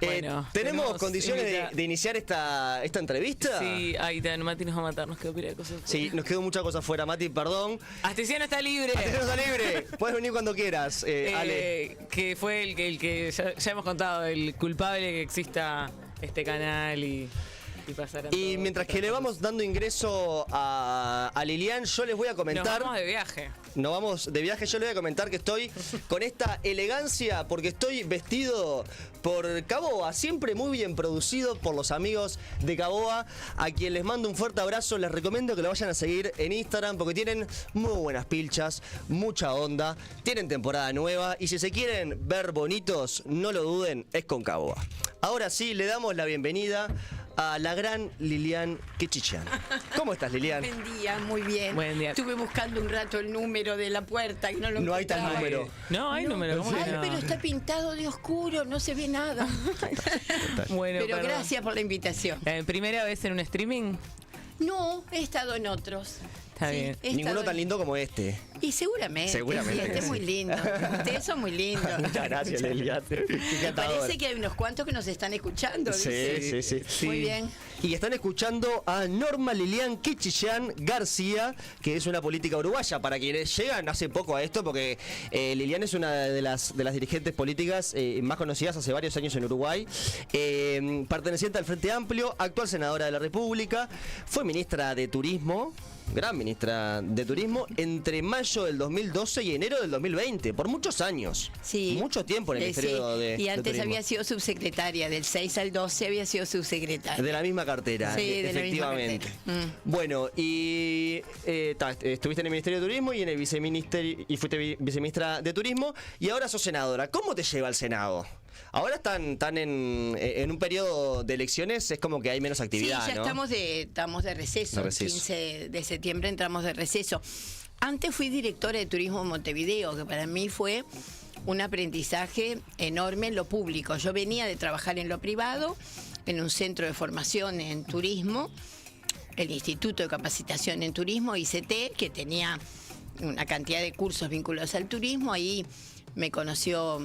Bueno, ¿Tenemos condiciones de iniciar esta entrevista? Sí, ahí Mati nos va a matar, nos quedó pila de cosas. Sí, nos quedó mucha cosa fuera, Mati, perdón. Astesiano está libre. Astesiano está libre. Puedes venir cuando quieras, Ale. Que fue el que ya hemos contado, el culpable de que exista este canal y pasar. Y mientras que le vamos dando ingreso a Lilian, yo les voy a comentar. Nos vamos de viaje. Nos vamos de viaje, yo les voy a comentar que estoy con esta elegancia porque estoy vestido por Caboa, siempre muy bien producido por los amigos de Caboa, a quien les mando un fuerte abrazo. Les recomiendo que lo vayan a seguir en Instagram porque tienen muy buenas pilchas, mucha onda, tienen temporada nueva y si se quieren ver bonitos, no lo duden, es con Caboa. Ahora sí, le damos la bienvenida a la gran Lilian Quechichán. ¿Cómo estás, Lilian? Buen día, muy bien. Buen día. Estuve buscando un rato el número de la puerta y no lo encontraba. No hay tal número. No, hay número. ¿Cómo Ay, que no? pero está pintado de oscuro, no se ve nada. Bueno, Pero perdón. gracias por la invitación. ¿Primera vez en un streaming? No, he estado en otros. Está bien. he estado Ninguno tan lindo como este. Y seguramente. Seguramente Sí, que este es sí. muy lindo. Ustedes son muy lindos. Muchas gracias, Lilian. Me parece que hay unos cuantos que nos están escuchando. dice. Sí. Muy bien. Y están escuchando a Norma Lilian Quechichán García, que es una política uruguaya. Para quienes llegan hace poco a esto, porque Lilian es una de las dirigentes políticas más conocidas hace varios años en Uruguay. Perteneciente al Frente Amplio, actual senadora de la República, fue ministra de Turismo. Gran ministra de Turismo entre mayo del 2012 y enero del 2020, por muchos años. Sí. Mucho tiempo en el Ministerio de Y antes Turismo. había sido subsecretaria, del 6 al 12 había sido subsecretaria. De la misma cartera, Sí, de la misma efectivamente. cartera. Bueno, y estuviste en el Ministerio de Turismo y en el viceministerio y fuiste viceministra de Turismo y ahora sos senadora. ¿Cómo te lleva el Senado? Ahora están en un periodo de elecciones, es como que hay menos actividad, Sí, ya ¿no? estamos de receso. De receso. El 15 de septiembre entramos de receso. Antes fui directora de turismo en Montevideo, que para mí fue un aprendizaje enorme en lo público. Yo venía de trabajar en lo privado, en un centro de formación en turismo, el Instituto de Capacitación en Turismo, ICT, que tenía una cantidad de cursos vinculados al turismo. Ahí me conocía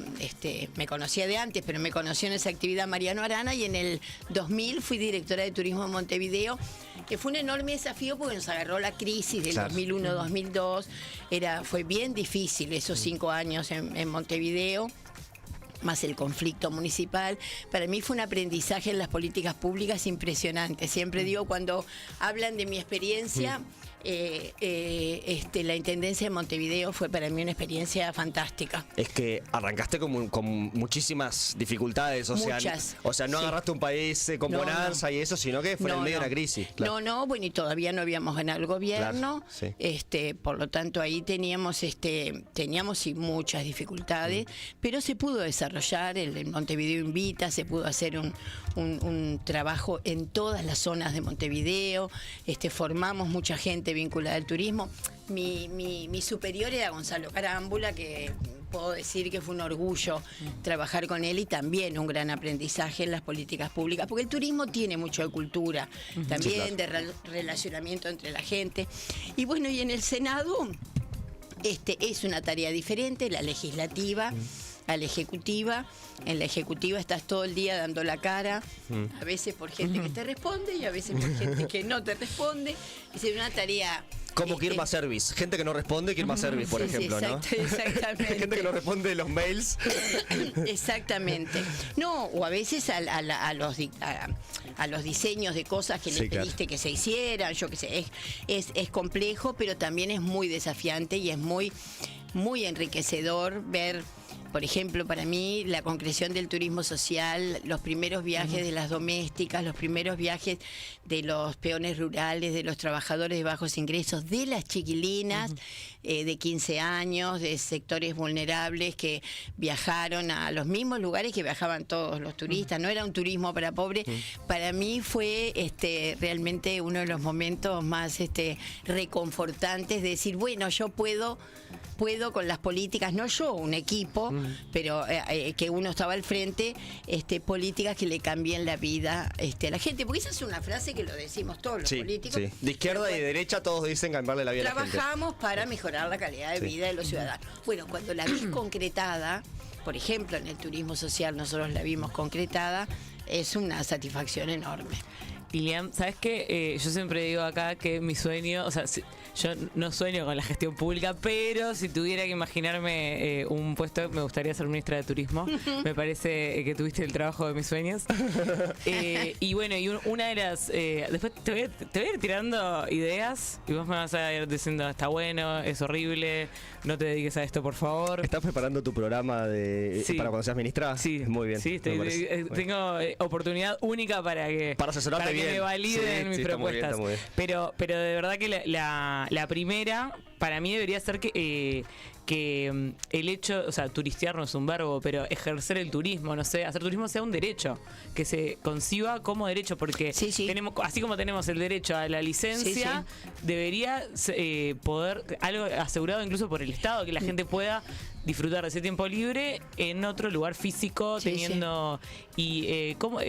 de antes, pero me conoció en esa actividad Mariano Arana, y en el 2000 fui directora de turismo en Montevideo, que fue un enorme desafío porque nos agarró la crisis del 2001-2002. Fue bien difícil esos 5 años en Montevideo, más el conflicto municipal. Para mí fue un aprendizaje en las políticas públicas impresionante. Siempre digo, cuando hablan de mi experiencia, la Intendencia de Montevideo fue para mí una experiencia fantástica. Es que arrancaste con muchísimas dificultades, Muchas. no Sí. agarraste un país con bonanza y eso, sino que fue en el medio de una crisis. Claro. Bueno, y todavía no habíamos ganado el gobierno. Claro, sí. Por lo tanto, ahí teníamos sí, muchas dificultades, pero se pudo desarrollar. El Montevideo Invita, se pudo hacer un trabajo en todas las zonas de Montevideo. Formamos mucha gente vinculada al turismo. Mi superior era Gonzalo Carámbula, que puedo decir que fue un orgullo trabajar con él, y también un gran aprendizaje en las políticas públicas, porque el turismo tiene mucho de cultura, también de relacionamiento entre la gente. Y bueno, y en el Senado es una tarea diferente, la legislativa a la ejecutiva. En la ejecutiva estás todo el día dando la cara, a veces por gente que te responde y a veces por gente que no te responde. Es una tarea... Como que Irma Service, gente que no responde, que Irma Service, por ejemplo, ¿no? Exactamente. Gente que no responde los mails. Exactamente. No, o a veces a los diseños de cosas que le pediste que se hicieran, yo qué sé, es complejo, pero también es muy desafiante y es muy, muy enriquecedor ver. Por ejemplo, para mí, la concreción del turismo social, los primeros viajes de las domésticas, los primeros viajes de los peones rurales, de los trabajadores de bajos ingresos, de las chiquilinas de 15 años, de sectores vulnerables que viajaron a los mismos lugares que viajaban todos los turistas. No era un turismo para pobres. Para mí fue realmente uno de los momentos más reconfortantes de decir, bueno, yo puedo con las políticas, no yo, un equipo, pero que uno estaba al frente, políticas que le cambien la vida a la gente, porque esa es una frase que lo decimos todos los políticos. Sí. De izquierda y de derecha todos dicen cambiarle la vida a la gente. Trabajamos para mejorar la calidad de vida de los ciudadanos. Bueno, cuando la vi concretada, por ejemplo, en el turismo social nosotros la vimos concretada, es una satisfacción enorme. Liam, ¿sabes qué? Yo siempre digo acá que mi sueño, o sea, yo no sueño con la gestión pública, pero si tuviera que imaginarme un puesto, me gustaría ser ministra de Turismo. Me parece que tuviste el trabajo de mis sueños. Y bueno, y una de las... después te voy a ir tirando ideas y vos me vas a ir diciendo, está bueno, es horrible, no te dediques a esto, por favor. ¿Estás preparando tu programa para cuando seas ministra? Sí. Muy bien. Sí, tengo oportunidad única para asesorarte que me validen mis propuestas. Muy bien. Pero de verdad que la primera, para mí debería ser que el hecho, o sea, turistear no es un verbo, pero ejercer el turismo, no sé, hacer turismo sea un derecho, que se conciba como derecho, porque tenemos, así como tenemos el derecho a la licencia, debería poder, algo asegurado incluso por el Estado, que la gente pueda disfrutar de ese tiempo libre en otro lugar físico, teniendo... Y ¿cómo?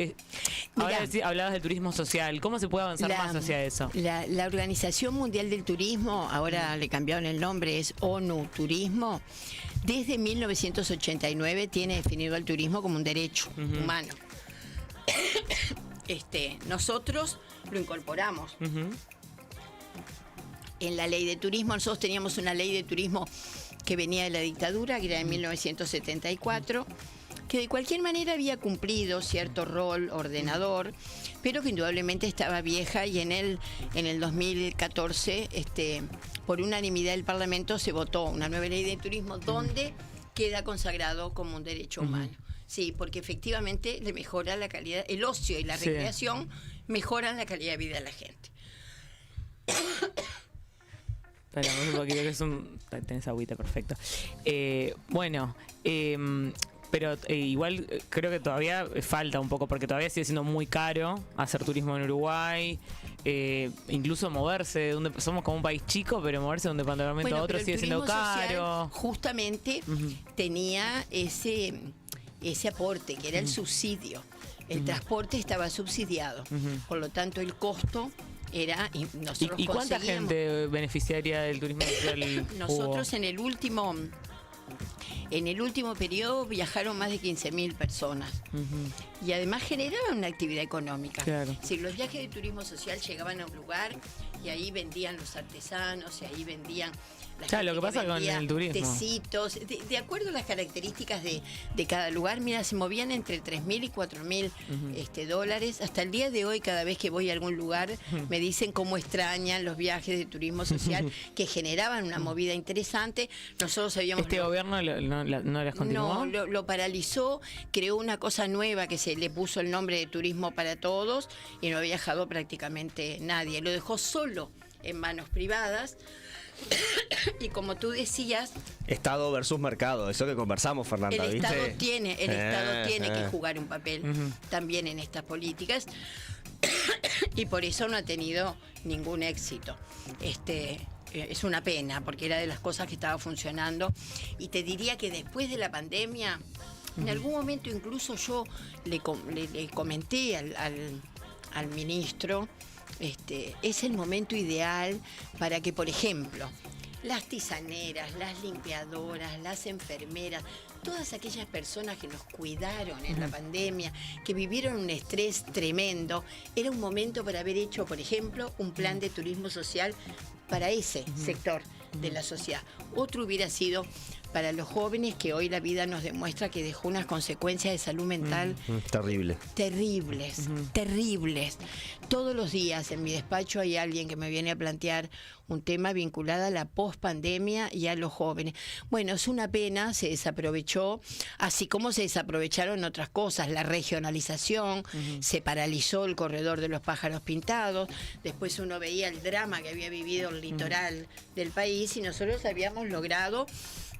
Ahora hablabas del turismo social, ¿cómo se puede avanzar más hacia eso? La Organización Mundial del Turismo, ahora le cambiaron el nombre, es ONU Turismo, desde 1989 tiene definido el turismo como un derecho humano. Nosotros lo incorporamos. En la ley de turismo, nosotros teníamos una ley de turismo que venía de la dictadura, que era de 1974, que de cualquier manera había cumplido cierto rol ordenador, pero que indudablemente estaba vieja, y en el 2014, por unanimidad del Parlamento, se votó una nueva ley de turismo donde queda consagrado como un derecho humano. Sí, porque efectivamente le mejora la calidad, el ocio y la recreación mejoran la calidad de vida de la gente. Esperamos un poquito, que tenés agüita, perfecto. Bueno, pero igual creo que todavía falta un poco, porque todavía sigue siendo muy caro hacer turismo en Uruguay, incluso moverse de donde somos como un país chico, pero moverse de un departamento a otro sigue siendo caro. Justamente tenía ese aporte, que era el subsidio. El transporte estaba subsidiado, por lo tanto el costo era... ¿Y cuánta gente beneficiaria del turismo social? Nosotros en el último periodo viajaron más de 15.000 personas. Y además generaban una actividad económica. Claro. Si los viajes de turismo social llegaban a un lugar y ahí vendían los artesanos, y ahí vendían... Lo que pasa con el turismo. Tecitos, de acuerdo a las características de cada lugar, mira, se movían entre 3.000 y 4.000 dólares. Hasta el día de hoy, cada vez que voy a algún lugar, me dicen cómo extrañan los viajes de turismo social, que generaban una movida interesante. Nosotros sabíamos... ¿Este gobierno no las continuó? No, lo paralizó, creó una cosa nueva que se le puso el nombre de Turismo para Todos, y no ha viajado prácticamente nadie. Lo dejó solo en manos privadas. Y como tú decías, Estado versus mercado, eso que conversamos, Fernanda, el ¿viste? Estado tiene que jugar un papel también en estas políticas, y por eso no ha tenido ningún éxito. Es una pena, porque era de las cosas que estaba funcionando, y te diría que después de la pandemia, en algún momento incluso yo le comenté al ministro, es el momento ideal para que, por ejemplo, las tisaneras, las limpiadoras, las enfermeras, todas aquellas personas que nos cuidaron en la pandemia, que vivieron un estrés tremendo, era un momento para haber hecho, por ejemplo, un plan de turismo social para ese sector de la sociedad. Otro hubiera sido para los jóvenes, que hoy la vida nos demuestra que dejó unas consecuencias de salud mental terribles. Todos los días en mi despacho hay alguien que me viene a plantear un tema vinculado a la pospandemia y a los jóvenes. Bueno, es una pena, se desaprovechó, así como se desaprovecharon otras cosas, la regionalización, se paralizó el corredor de los pájaros pintados, después uno veía el drama que había vivido el litoral del país, y nosotros habíamos logrado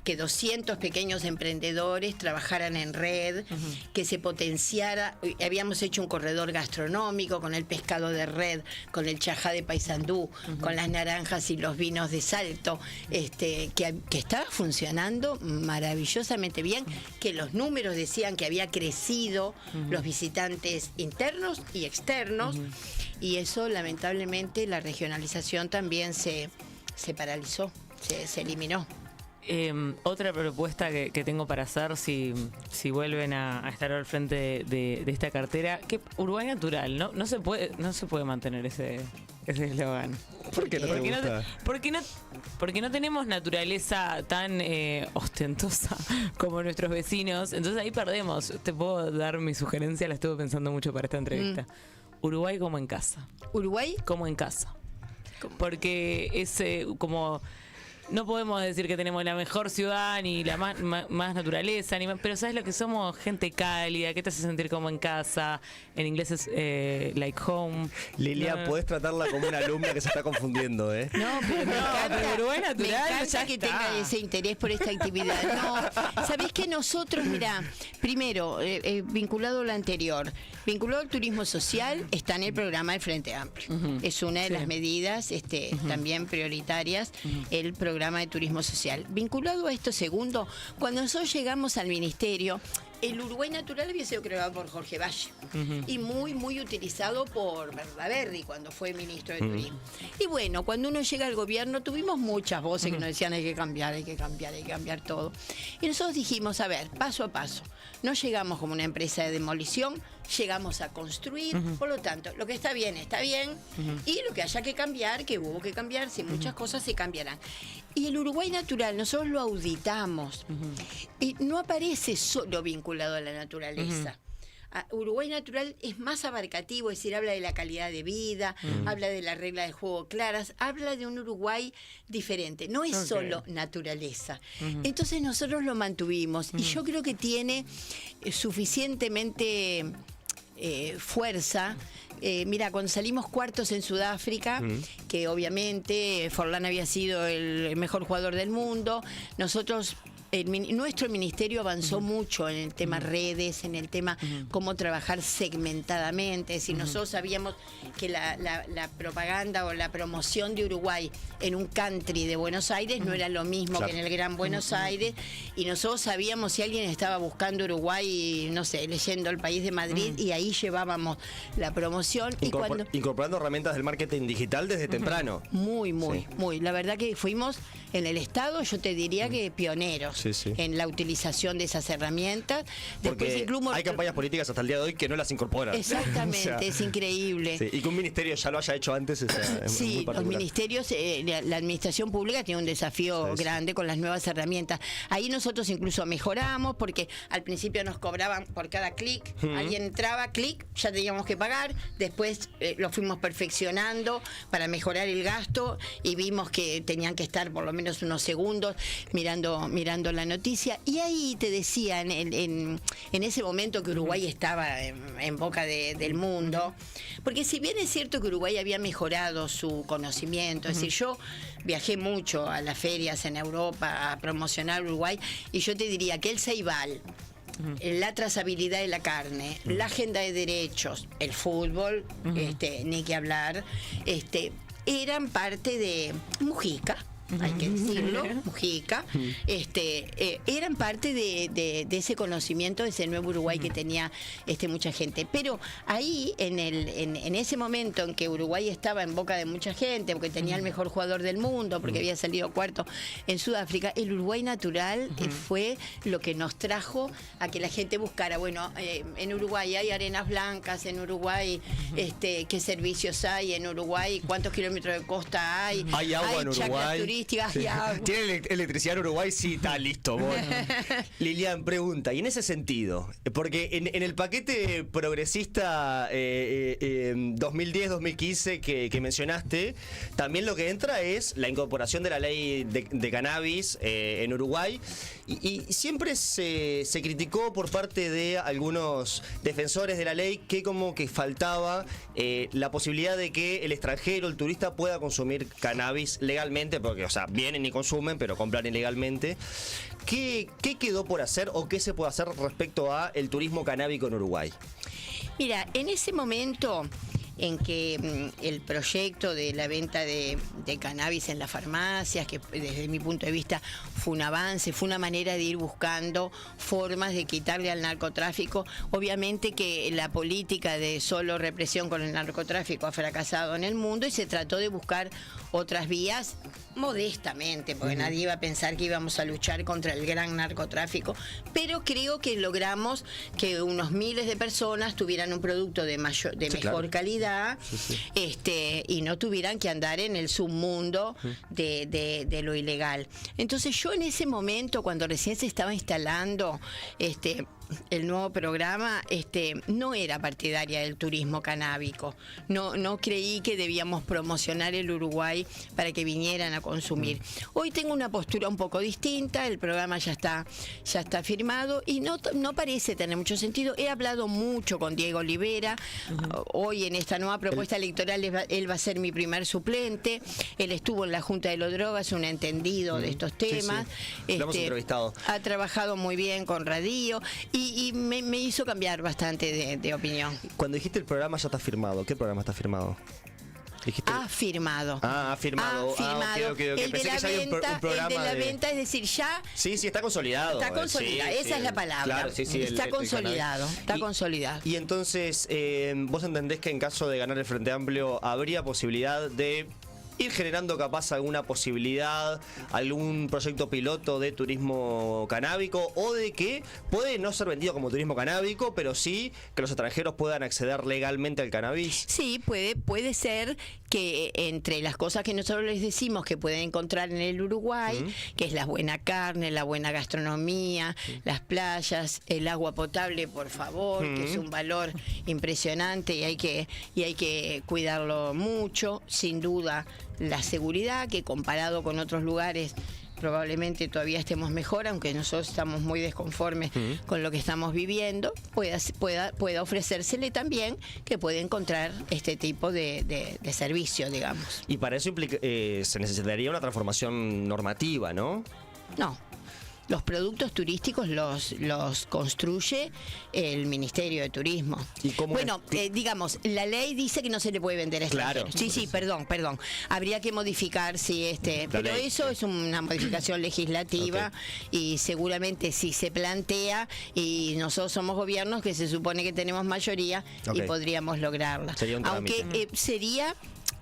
que 200 pequeños emprendedores trabajaran en red, que se potenciara. Habíamos hecho un corredor gastronómico con el pescado de red, con el chajá de Paysandú, con las naranjas y los vinos de Salto, que estaba funcionando maravillosamente bien, que los números decían que había crecido los visitantes internos y externos, y eso lamentablemente la regionalización también se paralizó, se eliminó. otra propuesta que tengo para hacer si vuelven a estar al frente de esta cartera, que Uruguay natural, no se puede mantener ese eslogan. ¿Por qué no te gusta? Porque no tenemos naturaleza tan ostentosa como nuestros vecinos, entonces ahí perdemos. Te puedo dar mi sugerencia, la estuve pensando mucho para esta entrevista. Uruguay como en casa. ¿Uruguay? Como en casa. Porque es como... No podemos decir que tenemos la mejor ciudad ni la más naturaleza, pero ¿sabes lo que somos? Gente cálida, que te hace sentir como en casa. En inglés es like home. Lilia, podés tratarla como una alumna que se está confundiendo, ¿eh? No, pero me encanta, Uruguay natural, me encanta que tenga ese interés por esta actividad. No, ¿sabés que nosotros, mira, primero, vinculado a lo anterior, vinculado al turismo social, está en el programa del Frente Amplio. Es una de las medidas también prioritarias, el programa de turismo social. Vinculado a esto segundo, cuando nosotros llegamos al ministerio, el Uruguay natural había sido creado por Jorge Valle y muy utilizado por Berlaberri cuando fue ministro de Turismo. Y bueno, cuando uno llega al gobierno tuvimos muchas voces que nos decían hay que cambiar todo. Y nosotros dijimos, a ver, paso a paso, no llegamos como una empresa de demolición, llegamos a construir, por lo tanto, lo que está bien, y lo que haya que cambiar, que hubo que cambiar, si muchas cosas se cambiarán. Y el Uruguay natural, nosotros lo auditamos, y no aparece solo vinculado a la naturaleza. Uruguay natural es más abarcativo, es decir, habla de la calidad de vida, habla de las reglas de juego claras, habla de un Uruguay diferente, no es solo naturaleza. Entonces nosotros lo mantuvimos y yo creo que tiene suficientemente fuerza. Mira, cuando salimos cuartos en Sudáfrica, que obviamente Forlán había sido el mejor jugador del mundo, nosotros... nuestro ministerio avanzó mucho en el tema redes, en el tema cómo trabajar segmentadamente. Es decir, nosotros sabíamos que la propaganda o la promoción de Uruguay en un country de Buenos Aires no era lo mismo que en el Gran Buenos Aires, y nosotros sabíamos si alguien estaba buscando Uruguay, no sé, leyendo El País de Madrid, y ahí llevábamos la promoción. Incorporando herramientas del marketing digital desde temprano. Muy. La verdad que fuimos en el Estado, yo te diría que pioneros. En la utilización de esas herramientas. Porque hay campañas políticas hasta el día de hoy que no las incorporan. Exactamente, o sea, es increíble. Y que un ministerio ya lo haya hecho antes es muy los ministerios, la administración pública tiene un desafío grande con las nuevas herramientas. Ahí nosotros incluso mejoramos, porque al principio nos cobraban por cada clic. Alguien entraba, clic, ya teníamos que pagar. Después lo fuimos perfeccionando para mejorar el gasto y vimos que tenían que estar por lo menos unos segundos mirando la noticia, y ahí te decía en ese momento que Uruguay estaba en boca del mundo, porque si bien es cierto que Uruguay había mejorado su conocimiento, es decir, yo viajé mucho a las ferias en Europa a promocionar Uruguay, y yo te diría que el Ceibal, la trazabilidad de la carne, la agenda de derechos, el fútbol, ni que hablar, eran parte de Mujica. Hay que decirlo, Mujica, eran parte de ese conocimiento, de ese nuevo Uruguay que tenía mucha gente. Pero ahí, en ese momento en que Uruguay estaba en boca de mucha gente, porque tenía el mejor jugador del mundo, porque había salido cuarto en Sudáfrica, el Uruguay natural fue lo que nos trajo a que la gente buscara, bueno, en Uruguay hay arenas blancas, en Uruguay qué servicios hay, en Uruguay cuántos kilómetros de costa hay agua en Uruguay. ¿Tiene electricidad en Uruguay? Sí, está listo. Bueno. Lilian, pregunta, y en ese sentido, porque en el paquete progresista 2010-2015 que mencionaste, también lo que entra es la incorporación de la ley de cannabis en Uruguay, y siempre se criticó por parte de algunos defensores de la ley que como que faltaba la posibilidad de que el extranjero, el turista, pueda consumir cannabis legalmente, porque, o sea, vienen y consumen, pero compran ilegalmente. ¿Qué quedó por hacer o qué se puede hacer respecto a el turismo canábico en Uruguay? Mira, en ese momento en que el proyecto de la venta de cannabis en las farmacias, que desde mi punto de vista fue un avance, fue una manera de ir buscando formas de quitarle al narcotráfico. Obviamente que la política de solo represión con el narcotráfico ha fracasado en el mundo y se trató de buscar otras vías modestamente, porque nadie iba a pensar que íbamos a luchar contra el gran narcotráfico, pero creo que logramos que unos miles de personas tuvieran un producto de mejor calidad, y no tuvieran que andar en el submundo de lo ilegal. Entonces yo en ese momento, cuando recién se estaba instalando el nuevo programa, no era partidaria del turismo canábico. No creí que debíamos promocionar el Uruguay para que vinieran a consumir. Hoy tengo una postura un poco distinta, el programa ya está firmado y no parece tener mucho sentido. He hablado mucho con Diego Olivera. Hoy en esta nueva propuesta electoral él va a ser mi primer suplente. Él estuvo en la Junta de los Drogas, un entendido de estos temas. Lo hemos entrevistado. Ha trabajado muy bien con Radio y me hizo cambiar bastante de opinión. Cuando dijiste el programa ya está firmado, ¿qué programa está firmado? Ha firmado. Ha firmado. Okay. El Pensé que ya había un programa el de la venta, es decir, ya... Sí, está consolidado. Está consolidado, esa es la palabra. Claro, está consolidado, está consolidado. Y entonces, ¿vos entendés que en caso de ganar el Frente Amplio habría posibilidad de ir generando capaz alguna posibilidad, algún proyecto piloto de turismo canábico, o de que puede no ser vendido como turismo canábico, pero sí que los extranjeros puedan acceder legalmente al cannabis? Sí, puede ser que entre las cosas que nosotros les decimos que pueden encontrar en el Uruguay, que es la buena carne, la buena gastronomía, las playas, el agua potable, por favor, que es un valor impresionante y hay que cuidarlo mucho, sin duda. La seguridad, que comparado con otros lugares probablemente todavía estemos mejor, aunque nosotros estamos muy desconformes con lo que estamos viviendo, pueda ofrecérsele también que puede encontrar este tipo de servicio, digamos. Y para eso se necesitaría una transformación normativa, ¿no? No. Los productos turísticos los construye el Ministerio de Turismo. ¿Y cómo digamos, la ley dice que no se le puede vender a extranjeros. Claro. Sí, perdón. Habría que modificar, pero ley. Eso es una modificación legislativa y seguramente si se plantea, y nosotros somos gobiernos que se supone que tenemos mayoría y podríamos lograrla. Sería un trámite. Aunque sería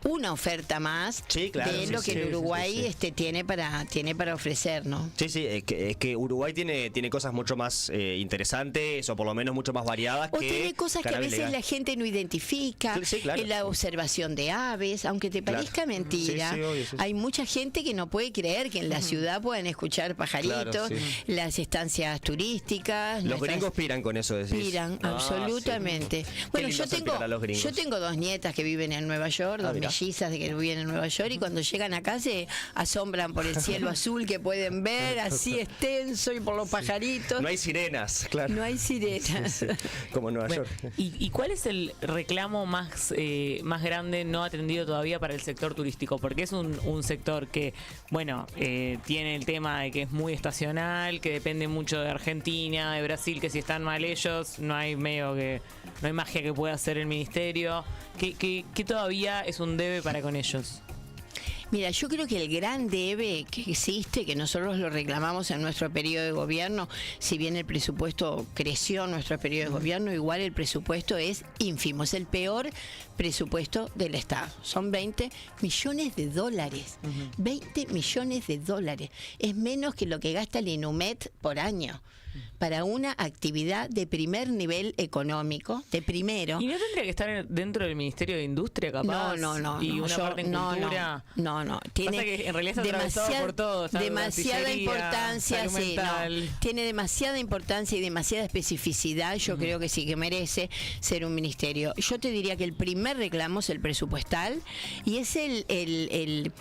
una oferta más de lo que el Uruguay tiene para ofrecer, ¿no? Sí, es que Uruguay tiene cosas mucho más interesantes, o por lo menos mucho más variadas. O tiene cosas que a veces la gente no identifica, la observación de aves, aunque te parezca mentira. Obvio. Hay mucha gente que no puede creer que en la ciudad puedan escuchar pajaritos, las estancias turísticas. Los gringos piran con eso, decís. Piran, absolutamente. Bueno, yo tengo 2 nietas que viven en Nueva York, mellizas de que viven en Nueva York, y cuando llegan acá se asombran por el cielo azul que pueden ver, así extenso, y por los pajaritos. No hay sirenas, claro. No hay sirenas. Como en Nueva York. ¿Y cuál es el reclamo más grande no atendido todavía para el sector turístico? Porque es un sector que, tiene el tema de que es muy estacional, que depende mucho de Argentina, de Brasil, que si están mal ellos, no hay magia que pueda hacer el ministerio. Que todavía es un debe para con ellos. Mira, yo creo que el gran debe que existe, que nosotros lo reclamamos en nuestro periodo de gobierno, si bien el presupuesto creció en nuestro periodo de gobierno, igual el presupuesto es ínfimo, es el peor presupuesto del Estado. Son $20 millones. 20 millones de dólares. Es menos que lo que gasta el INUMET por año para una actividad de primer nivel económico, de primero. ¿Y no tendría que estar dentro del Ministerio de Industria, capaz? No. Y una parte en cultura. No. Tiene que en realidad está atravesado por todo. Demasiada importancia, tiene demasiada importancia y demasiada especificidad. Yo creo que sí que merece ser un ministerio. Yo te diría que el primer reclamo es el presupuestal y es el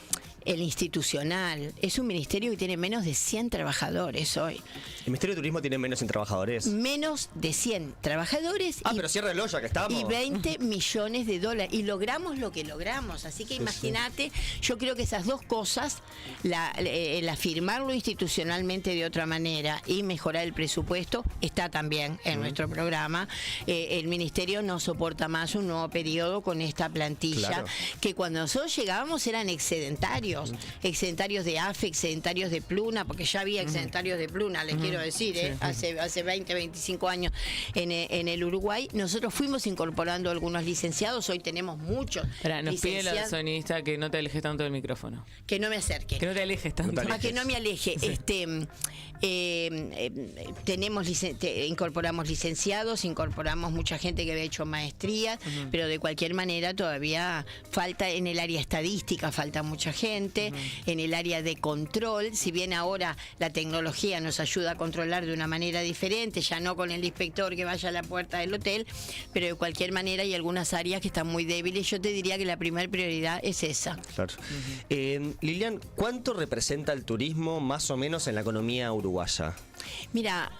institucional. Es un ministerio que tiene menos de 100 trabajadores hoy. ¿El Ministerio de Turismo tiene menos de 100 trabajadores? Menos de 100 trabajadores. Pero cierra el hoyo, que estamos. Y $20 millones. Y logramos lo que logramos. Así que imagínate, yo creo que esas dos cosas, el afirmarlo institucionalmente de otra manera y mejorar el presupuesto, está también en nuestro programa. El ministerio no soporta más un nuevo periodo con esta plantilla, que cuando nosotros llegábamos eran excedentarios. excedentarios de AFE, excedentarios de Pluna, porque ya había excedentarios de Pluna, les quiero decir, hace 20, 25 años en el Uruguay. Nosotros fuimos incorporando algunos licenciados, hoy tenemos muchos. Nos pide la sonidista que no te alejes tanto del micrófono. Que no me acerque. Que no te alejes tanto. Que no me aleje. Incorporamos licenciados, incorporamos mucha gente que había hecho maestrías, pero de cualquier manera todavía falta en el área estadística, falta mucha gente, en el área de control, si bien ahora la tecnología nos ayuda a controlar de una manera diferente, ya no con el inspector que vaya a la puerta del hotel, pero de cualquier manera hay algunas áreas que están muy débiles. Yo te diría que la primera prioridad es esa. Claro. Lilian, ¿cuánto representa el turismo más o menos en la economía uruguaya? Mira,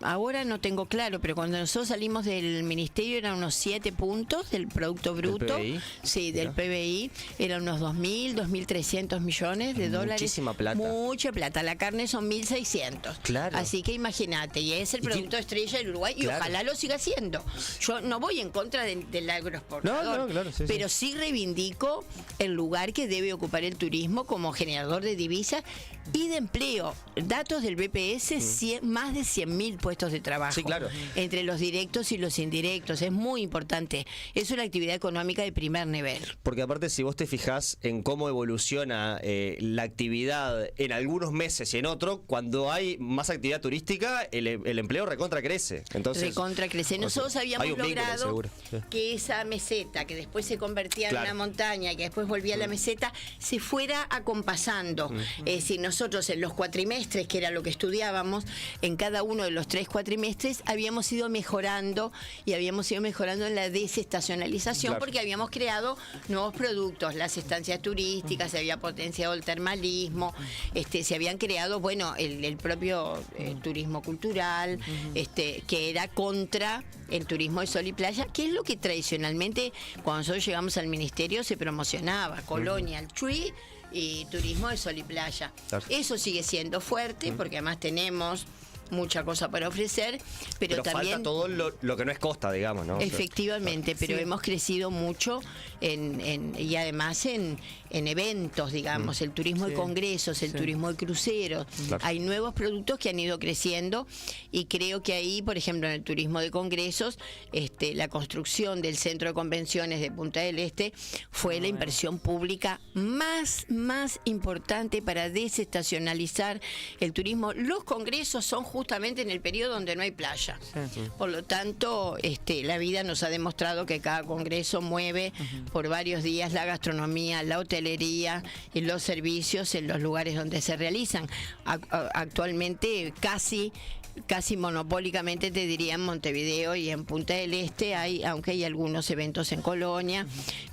ahora no tengo claro, pero cuando nosotros salimos del ministerio eran unos 7 puntos del Producto Bruto. ¿Del PBI? Sí, del PBI. Eran unos 2.000, 2.300 millones de dólares. Muchísima plata. Mucha plata. La carne son 1.600. Claro. Así que imagínate, y es el producto estrella del Uruguay, y ojalá lo siga siendo. Yo no voy en contra del agroexportador, no, claro, pero sí reivindico el lugar que debe ocupar el turismo como generador de divisas y de empleo. Datos del BPS, más de 100.000 puestos de trabajo. Sí, claro. Entre los directos y los indirectos. Es muy importante. Es una actividad económica de primer nivel. Porque aparte, si vos te fijás en cómo evoluciona la actividad en algunos meses y en otro, cuando hay más actividad turística, el empleo recontra crece. Entonces, recontra crece. Nosotros habíamos logrado que esa meseta, que después se convertía en una montaña y que después volvía a la meseta, se fuera acompasando. Es decir, nosotros en los cuatrimestres, que era lo que estudiábamos, en cada uno de los 3 cuatrimestres habíamos ido mejorando en la desestacionalización, porque habíamos creado nuevos productos, las estancias turísticas, se había potenciado el termalismo, se habían creado, el propio turismo cultural, que era contra el turismo de sol y playa, que es lo que tradicionalmente cuando nosotros llegamos al ministerio se promocionaba, Colonial Tree y turismo de sol y playa. Claro. Eso sigue siendo fuerte porque además tenemos mucha cosa para ofrecer, pero también falta todo lo que no es costa, digamos, ¿no? Efectivamente, pero hemos crecido mucho y además en eventos, digamos, el turismo de congresos, el turismo de cruceros. Claro. Hay nuevos productos que han ido creciendo y creo que ahí, por ejemplo, en el turismo de congresos, la construcción del centro de convenciones de Punta del Este fue la inversión pública más importante para desestacionalizar el turismo. Los congresos son justamente en el periodo donde no hay playa. Por lo tanto, la vida nos ha demostrado que cada congreso mueve por varios días la gastronomía, la hotelería y los servicios en los lugares donde se realizan. Actualmente casi monopólicamente te diría en Montevideo y en Punta del Este aunque hay algunos eventos en Colonia,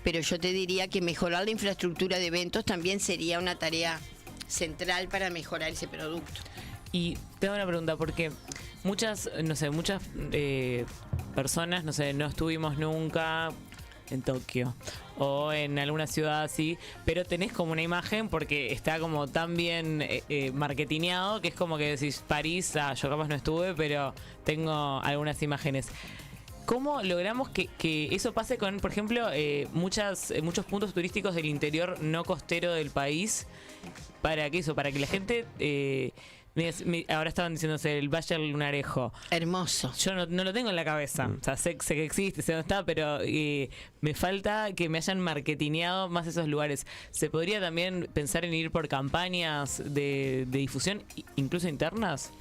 pero yo te diría que mejorar la infraestructura de eventos también sería una tarea central para mejorar ese producto. Y tengo una pregunta, porque muchas personas, no estuvimos nunca en Tokio o en alguna ciudad así, pero tenés como una imagen porque está como tan bien marketineado que es como que decís París, yo capaz no estuve, pero tengo algunas imágenes. ¿Cómo logramos que eso pase con, por ejemplo, muchos puntos turísticos del interior no costero del país? Para que la gente... ahora estaban diciéndose el Valle del Lunarejo. Hermoso. Yo no lo tengo en la cabeza. O sea, sé que existe, sé dónde está, pero me falta que me hayan marketineado más esos lugares. ¿Se podría también pensar en ir por campañas de difusión, incluso internas?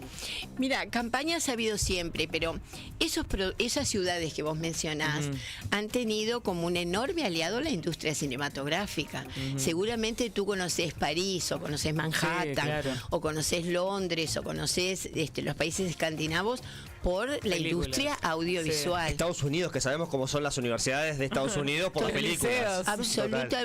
Mira, campañas ha habido siempre, pero esas ciudades que vos mencionás han tenido como un enorme aliado la industria cinematográfica. Seguramente tú conocés París, o conocés Manhattan, o conocés Londres, o conocés los países escandinavos por la industria audiovisual. Estados Unidos, que sabemos cómo son las universidades de Estados Unidos por las películas.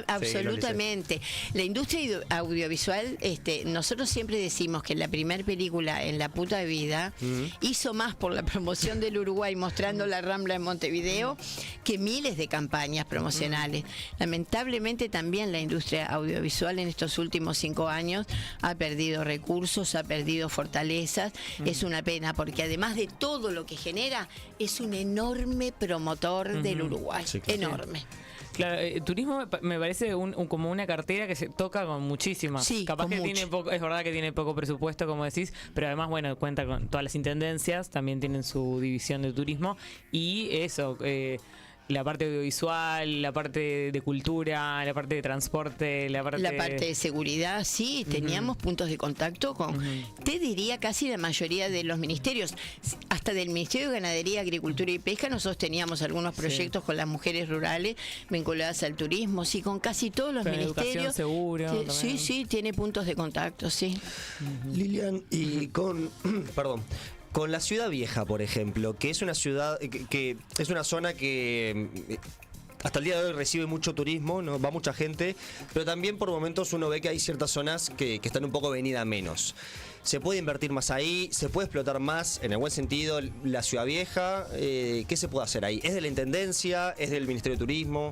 Absolutamente. La industria audiovisual, nosotros siempre decimos que la primera película en La Puta Vida hizo más por la promoción del Uruguay mostrando la Rambla en Montevideo que miles de campañas promocionales. Lamentablemente también la industria audiovisual en estos últimos 5 años ha perdido recursos, ha perdido fortalezas. Es una pena porque además de todo lo que genera, es un enorme promotor del Uruguay. Sí, claro. Enorme. Claro, turismo me parece como una cartera que se toca con muchísimas. Sí, capaz que tiene poco, es verdad que tiene poco presupuesto, como decís, pero además, bueno, cuenta con todas las intendencias, también tienen su división de turismo y eso, la parte audiovisual, la parte de cultura, la parte de transporte, la parte de seguridad, sí, teníamos puntos de contacto con, te diría, casi la mayoría de los ministerios, hasta del Ministerio de Ganadería, Agricultura y Pesca. Nosotros teníamos algunos proyectos con las mujeres rurales vinculadas al turismo, sí, con casi todos los ministerios. Seguro, sí, tiene puntos de contacto, sí. Lilian, y con, perdón, con la Ciudad Vieja, por ejemplo, que es una ciudad, que es una zona que hasta el día de hoy recibe mucho turismo, ¿no? Va mucha gente, pero también por momentos uno ve que hay ciertas zonas que están un poco venida menos. ¿Se puede invertir más ahí? ¿Se puede explotar más, en el buen sentido, la Ciudad Vieja? ¿Qué se puede hacer ahí? ¿Es de la Intendencia? ¿Es del Ministerio de Turismo?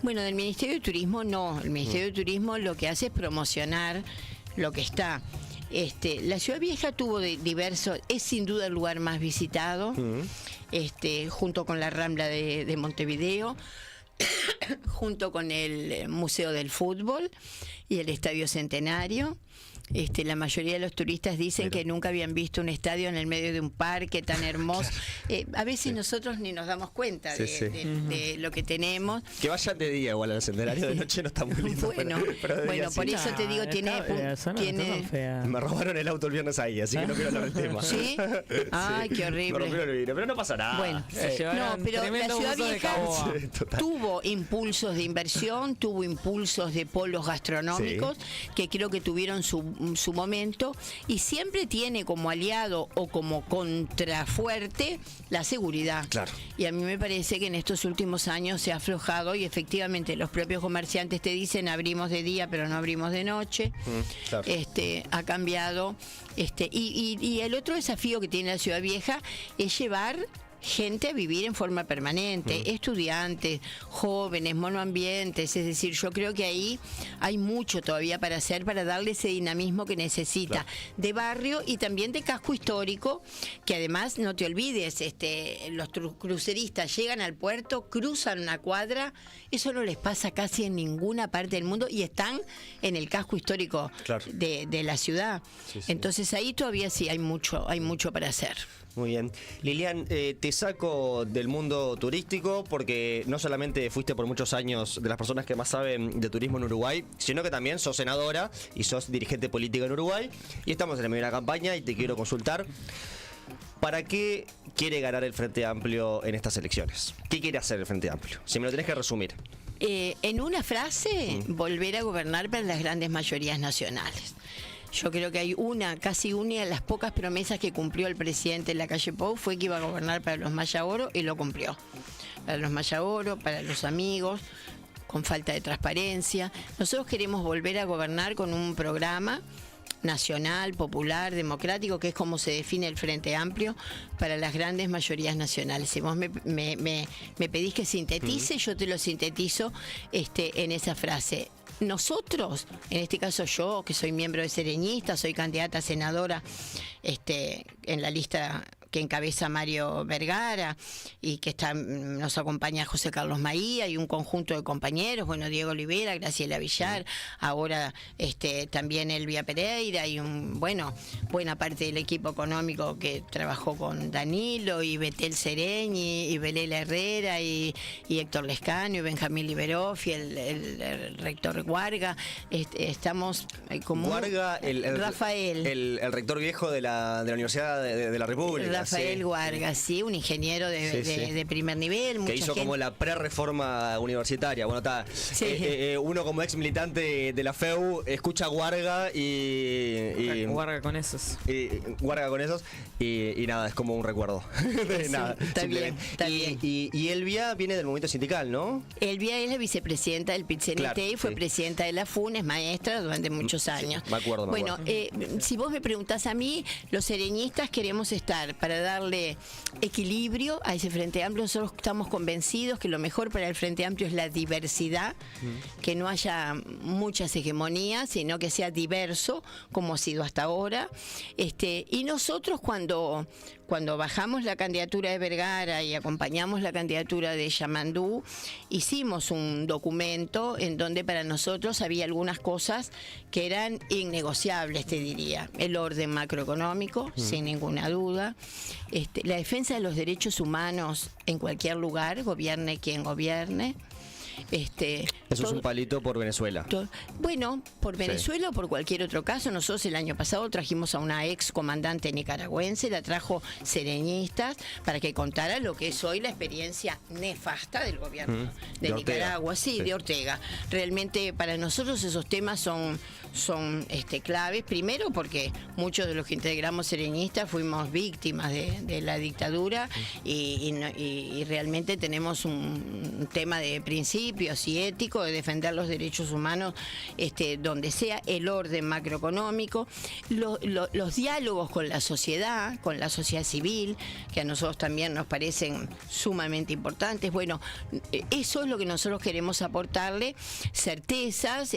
Bueno, del Ministerio de Turismo no. El Ministerio de Turismo lo que hace es promocionar lo que está. La Ciudad Vieja tuvo diversos, es sin duda el lugar más visitado, junto con la Rambla de Montevideo, junto con el Museo del Fútbol y el Estadio Centenario. La mayoría de los turistas dicen que nunca habían visto un estadio en el medio de un parque tan hermoso. A veces nosotros ni nos damos cuenta de lo que tenemos. Que vayan de día igual al Centenario, de noche no está muy lindo. Bueno, por eso te digo, tiene... Me robaron el auto el viernes ahí, así que no quiero hablar del tema. ¿Sí? Ay, qué horrible. Me rompieron el vidrio, pero no pasa nada. Bueno, no, pero la Ciudad Vieja tuvo impulsos de inversión, tuvo impulsos de polos gastronómicos, que creo que tuvieron su momento, y siempre tiene como aliado o como contrafuerte la seguridad. Claro. Y a mí me parece que en estos últimos años se ha aflojado, y efectivamente los propios comerciantes te dicen abrimos de día pero no abrimos de noche. Claro. Ha cambiado. Y el otro desafío que tiene la Ciudad Vieja es llevar gente a vivir en forma permanente, estudiantes, jóvenes, monoambientes, es decir, yo creo que ahí hay mucho todavía para hacer, para darle ese dinamismo que necesita, de barrio y también de casco histórico, que además, no te olvides, los cruceristas llegan al puerto, cruzan una cuadra, eso no les pasa casi en ninguna parte del mundo, y están en el casco histórico de la ciudad. Entonces ahí todavía sí hay mucho para hacer. Muy bien. Lilian, te saco del mundo turístico porque no solamente fuiste por muchos años de las personas que más saben de turismo en Uruguay, sino que también sos senadora y sos dirigente política en Uruguay, y estamos en la medio de una campaña y te quiero consultar. ¿Para qué quiere ganar el Frente Amplio en estas elecciones? ¿Qué quiere hacer el Frente Amplio? Si me lo tenés que resumir. En una frase, volver a gobernar para las grandes mayorías nacionales. Yo creo que hay casi una de las pocas promesas que cumplió el presidente en la calle Pou fue que iba a gobernar para los Maya Oro, y lo cumplió. Para los Maya Oro, para los amigos, con falta de transparencia. Nosotros queremos volver a gobernar con un programa nacional, popular, democrático, que es como se define el Frente Amplio para las grandes mayorías nacionales. Si vos me pedís que sintetice, yo te lo sintetizo en esa frase. Nosotros, en este caso yo, que soy miembro de Sereñista, soy candidata a senadora en la lista que encabeza Mario Vergara, y que nos acompaña José Carlos Maía y un conjunto de compañeros, Diego Olivera, Graciela Villar, ahora también Elvia Pereira, y buena parte del equipo económico que trabajó con Danilo, y Betel Sereñi, y Belela Herrera, y Héctor Lescano, y Benjamín Liberoff, y el rector Guarga. Estamos como Guarga, Rafael, el rector viejo de la Universidad de la República. Rafael Guarga, sí, un ingeniero de primer nivel. Que hizo como la pre-reforma universitaria. Bueno, está. Uno como ex militante de la FEU escucha Guarga y Guarga con esos. Guarga con esos y nada, es como un recuerdo. Nada, está bien. Y Elvia viene del movimiento sindical, ¿no? Elvia es la vicepresidenta del PIT-CNT y fue presidenta de la FUN, es maestra durante muchos años. Me acuerdo. Si vos me preguntás a mí, los sereñistas queremos estar para darle equilibrio a ese Frente Amplio. Nosotros estamos convencidos que lo mejor para el Frente Amplio es la diversidad, que no haya muchas hegemonías, sino que sea diverso, como ha sido hasta ahora. Y nosotros cuando cuando bajamos la candidatura de Vergara y acompañamos la candidatura de Yamandú, hicimos un documento en donde para nosotros había algunas cosas que eran innegociables, te diría. El orden macroeconómico, sin ninguna duda. La defensa de los derechos humanos en cualquier lugar, gobierne quien gobierne. Eso es un palito por Venezuela. Bueno, por Venezuela o por cualquier otro caso. Nosotros el año pasado trajimos a una ex comandante nicaragüense, la trajo Sereñistas para que contara lo que es hoy la experiencia nefasta del gobierno de Nicaragua, de Ortega. Realmente para nosotros esos temas son claves, primero porque muchos de los que integramos Sereñistas fuimos víctimas de la dictadura y realmente tenemos un tema de principios y ético de defender los derechos humanos donde sea, el orden macroeconómico, los diálogos con la sociedad civil, que a nosotros también nos parecen sumamente importantes. Bueno, eso es lo que nosotros queremos aportarle, certezas.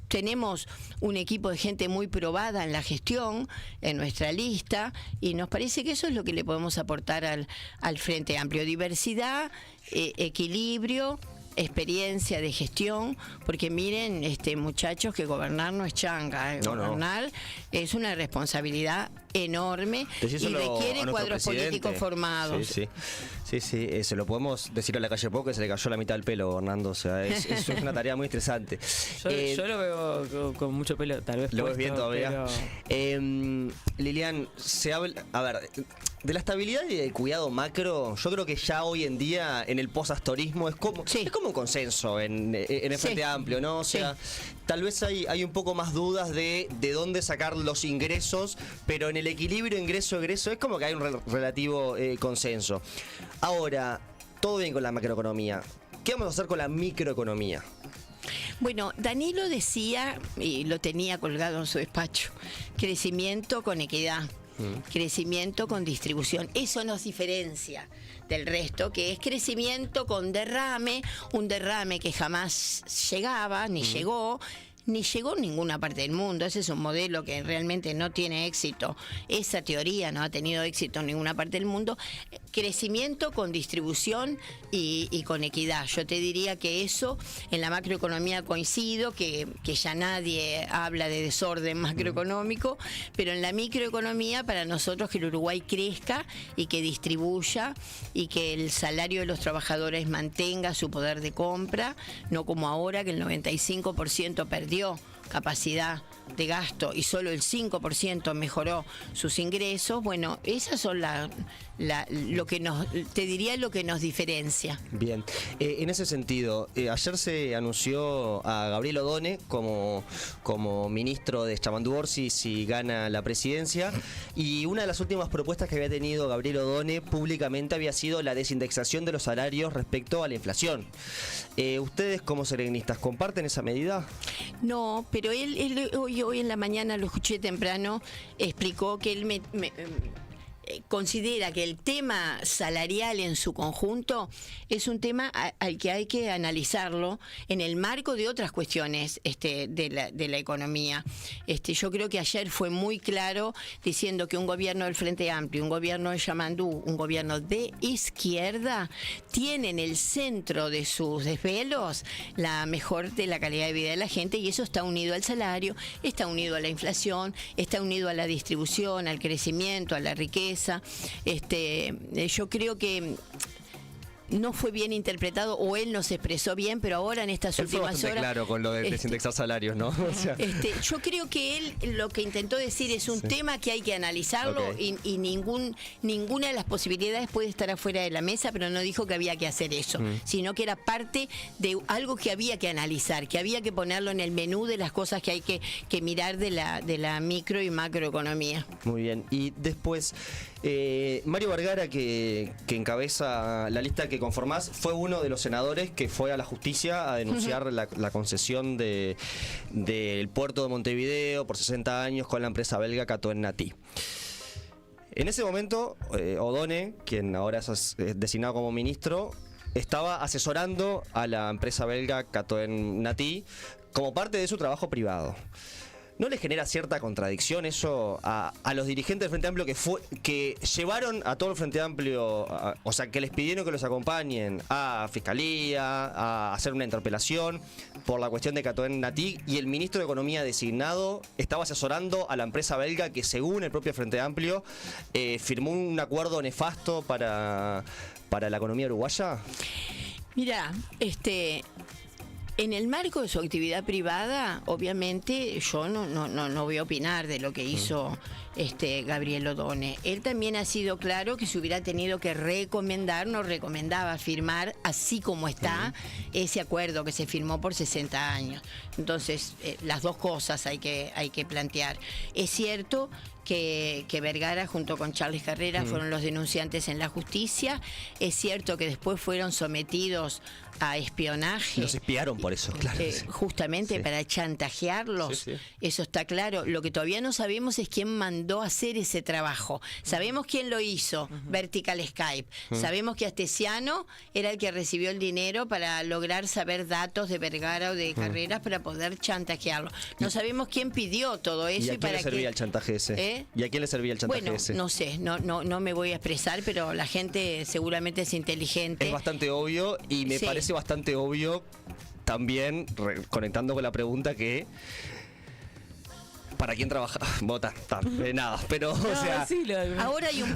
Tenemos un equipo de gente muy probada en la gestión, en nuestra lista, y nos parece que eso es lo que le podemos aportar al Frente Amplio. Diversidad, equilibrio, experiencia de gestión, porque miren, muchachos, que gobernar no es changa, gobernar es una responsabilidad enorme y requiere cuadros políticos formados. Sí, se lo podemos decir a la calle Pou, que se le cayó la mitad del pelo gobernando, o sea, es una tarea muy estresante. Yo lo veo con mucho pelo, tal vez. ¿Lo ves bien todavía? Pero... Lilian, se habla, a ver, de la estabilidad y del cuidado macro. Yo creo que ya hoy en día, en el post-astorismo, es como un consenso en el Frente Amplio, ¿no? O sea, tal vez hay un poco más dudas de dónde sacar los ingresos, pero en el equilibrio ingreso-egreso es como que hay un relativo consenso. Ahora, todo bien con la macroeconomía. ¿Qué vamos a hacer con la microeconomía? Bueno, Danilo decía, y lo tenía colgado en su despacho, crecimiento con equidad, crecimiento con distribución. Eso nos diferencia del resto, que es crecimiento con derrame, un derrame que jamás llegaba, ni llegó en ninguna parte del mundo. Ese es un modelo que realmente no tiene éxito. Esa teoría no ha tenido éxito en ninguna parte del mundo. Crecimiento con distribución y con equidad. Yo te diría que eso en la macroeconomía coincido, que ya nadie habla de desorden macroeconómico, pero en la microeconomía para nosotros que el Uruguay crezca y que distribuya y que el salario de los trabajadores mantenga su poder de compra, no como ahora que el 95% perdió capacidad de gasto y solo el 5% mejoró sus ingresos. Bueno, esas son lo que nos diferencia. Bien, en ese sentido, ayer se anunció a Gabriel Odone como ministro de Yamandú Orsi si gana la presidencia, y una de las últimas propuestas que había tenido Gabriel Odone públicamente había sido la desindexación de los salarios respecto a la inflación. ¿Ustedes como serenistas comparten esa medida? No, pero él hoy en la mañana, lo escuché temprano, explicó que él considera que el tema salarial en su conjunto es un tema al que hay que analizarlo en el marco de otras cuestiones de la economía. Yo creo que ayer fue muy claro diciendo que un gobierno del Frente Amplio, un gobierno de Yamandú, un gobierno de izquierda, tiene en el centro de sus desvelos la mejor de la calidad de vida de la gente, y eso está unido al salario, está unido a la inflación, está unido a la distribución, al crecimiento, a la riqueza. Yo creo que no fue bien interpretado, o él no se expresó bien, pero ahora en estas últimas horas... claro con lo de desindexar salarios, ¿no? O sea. Yo creo que él lo que intentó decir es un tema que hay que analizarlo, y ninguna de las posibilidades puede estar afuera de la mesa, pero no dijo que había que hacer eso, sino que era parte de algo que había que analizar, que había que ponerlo en el menú de las cosas que hay que mirar de la micro y macroeconomía. Muy bien. Y después, Mario Vergara, que encabeza la lista que conformás, fue uno de los senadores que fue a la justicia a denunciar la concesión del puerto de Montevideo por 60 años con la empresa belga Catoen Naty. En ese momento, Odone, quien ahora es designado como ministro, estaba asesorando a la empresa belga Catoen Naty como parte de su trabajo privado. ¿No les genera cierta contradicción eso a los dirigentes del Frente Amplio que llevaron a todo el Frente Amplio, o sea, que les pidieron que los acompañen a Fiscalía, a hacer una interpelación por la cuestión de Catoen Natig, y el ministro de Economía designado estaba asesorando a la empresa belga que, según el propio Frente Amplio, firmó un acuerdo nefasto para la economía uruguaya? Mira, en el marco de su actividad privada, obviamente yo no voy a opinar de lo que hizo Gabriel Odone. Él también ha sido claro que si hubiera tenido que recomendar, no recomendaba firmar así como está ese acuerdo que se firmó por 60 años. Entonces, las dos cosas hay que plantear. Es cierto que Vergara junto con Charles Carrera fueron los denunciantes en la justicia. Es cierto que después fueron sometidos a espionaje. Los espiaron por eso, claro. Justamente para chantajearlos. Sí. Eso está claro. Lo que todavía no sabemos es quién mandó a hacer ese trabajo. Sabemos quién lo hizo, Vertical Skype. Sabemos que Astesiano era el que recibió el dinero para lograr saber datos de Vergara o de Carreras para poder chantajearlo. No sabemos quién pidió todo eso. ¿Y a quién le servía el chantaje ese? ¿Y a quién le servía el chantaje ese? No sé, no me voy a expresar, pero la gente seguramente es inteligente. Es bastante obvio, y me parece bastante obvio también, conectando con la pregunta, que ¿para quién trabaja? Vota, nada, pero o sea... Sí, ahora hay un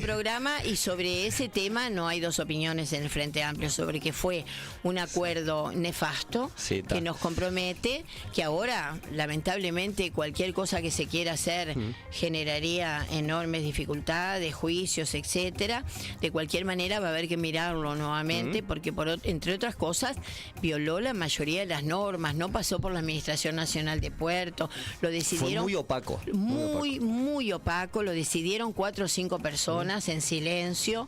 programa, y sobre ese tema no hay dos opiniones en el Frente Amplio, sobre que fue un acuerdo nefasto que nos compromete, que ahora lamentablemente cualquier cosa que se quiera hacer generaría enormes dificultades, juicios, etcétera. De cualquier manera va a haber que mirarlo nuevamente, porque entre otras cosas violó la mayoría de las normas, no pasó por la Administración Nacional de Puertos. Lo decidieron. Fue muy opaco. Muy opaco. Lo decidieron 4 o 5 personas en silencio.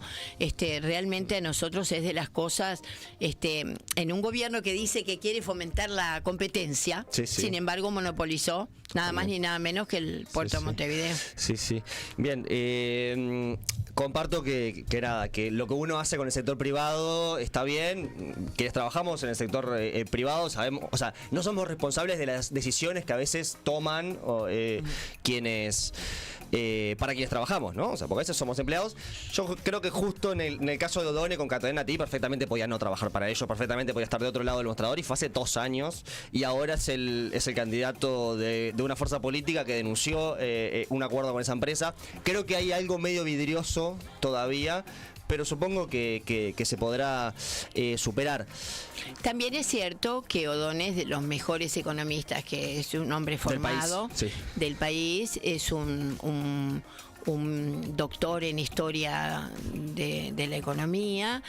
Realmente a nosotros es de las cosas, en un gobierno que dice que quiere fomentar la competencia, sin embargo monopolizó nada más ni nada menos que el puerto de Montevideo. Sí. Bien, comparto que lo que uno hace con el sector privado está bien. Quienes trabajamos en el sector privado sabemos, o sea, no somos responsables de las decisiones que a veces toman para quienes trabajamos, ¿no? O sea, porque a veces somos empleados. Yo creo que justo en el caso de Odone con Catoen Natig, perfectamente podía no trabajar para ellos, perfectamente podía estar de otro lado del mostrador, y fue hace 2 años, y ahora es el candidato de una fuerza política que denunció un acuerdo con esa empresa. Creo que hay algo medio vidrioso todavía, pero supongo que se podrá superar. También es cierto que Odone es de los mejores economistas, que es un hombre formado del país, es un doctor en historia de la economía,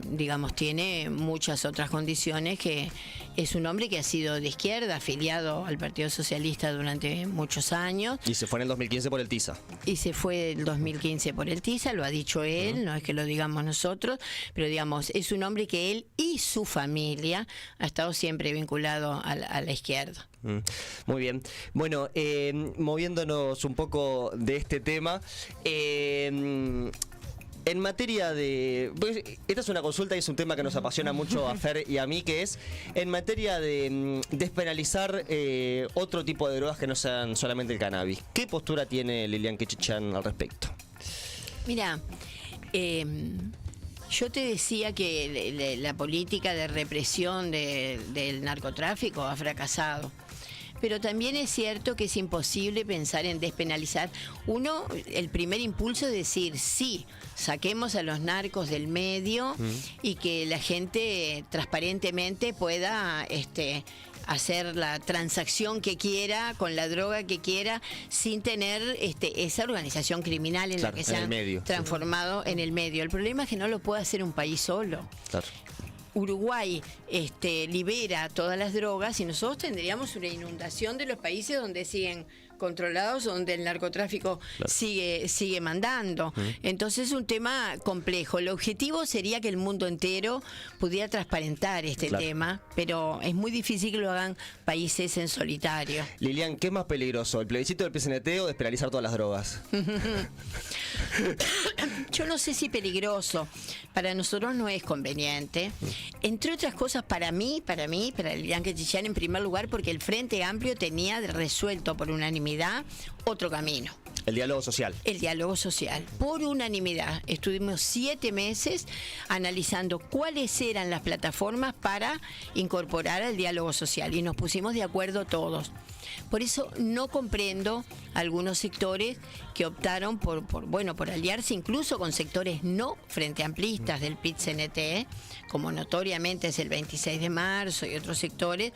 digamos, tiene muchas otras condiciones, que es un hombre que ha sido de izquierda, afiliado al Partido Socialista durante muchos años. Y se fue en el 2015 por el TISA. Y se fue el 2015 por el TISA, lo ha dicho él, no es que lo digamos nosotros, pero digamos, es un hombre que él y su familia ha estado siempre vinculado a la izquierda. Muy bien. Bueno, moviéndonos un poco de este tema, en materia de... Pues, esta es una consulta y es un tema que nos apasiona mucho a Fer y a mí, que es en materia de despenalizar otro tipo de drogas que no sean solamente el cannabis. ¿Qué postura tiene Lilian Quechichán al respecto? Mira, yo te decía que la política de represión del narcotráfico ha fracasado. Pero también es cierto que es imposible pensar en despenalizar. El primer impulso es decir, sí, saquemos a los narcos del medio y que la gente transparentemente pueda hacer la transacción que quiera, con la droga que quiera, sin tener esa organización criminal en la que se han transformado en el medio. El problema es que no lo puede hacer un país solo. Claro. Uruguay libera todas las drogas y nosotros tendríamos una inundación de los países donde siguen controlados donde el narcotráfico sigue mandando. Entonces es un tema complejo. El objetivo sería que el mundo entero pudiera transparentar este tema, pero es muy difícil que lo hagan países en solitario. Lilian, ¿qué es más peligroso, el plebiscito del PCNT o despenalizar todas las drogas? Yo no sé si peligroso. Para nosotros no es conveniente. Entre otras cosas, para Lilian Quechichán, en primer lugar, porque el Frente Amplio tenía resuelto por unanimidad otro camino. El diálogo social. El diálogo social. Por unanimidad. Estuvimos 7 meses analizando cuáles eran las plataformas para incorporar al diálogo social y nos pusimos de acuerdo todos. Por eso no comprendo algunos sectores que optaron por aliarse incluso con sectores no frente amplistas del PIT-CNT, como notoriamente es el 26 de marzo y otros sectores,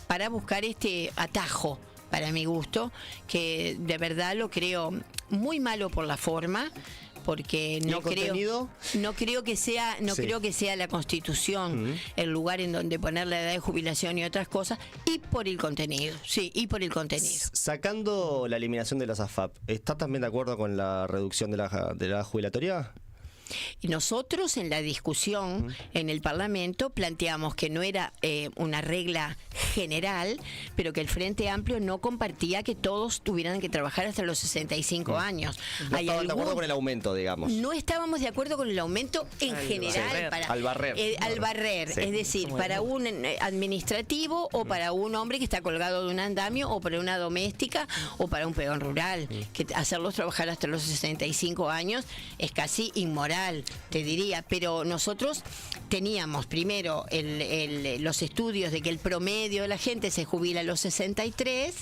para buscar este atajo, para mi gusto, que de verdad lo creo muy malo por la forma, porque no creo que sea la Constitución el lugar en donde poner la edad de jubilación y otras cosas, y por el contenido. Sacando la eliminación de las AFAP, ¿estás también de acuerdo con la reducción de la edad jubilatoria? Y nosotros en la discusión en el Parlamento planteamos que no era una regla general, pero que el Frente Amplio no compartía que todos tuvieran que trabajar hasta los 65 años. No estaban de acuerdo con el aumento, digamos. No estábamos de acuerdo con el aumento en general. Al barrer. Es decir, para un administrativo o para un hombre que está colgado de un andamio o para una doméstica o para un peón rural. Que hacerlos trabajar hasta los 65 años es casi inmoral, te diría, pero nosotros teníamos primero los estudios de que el promedio de la gente se jubila a los 63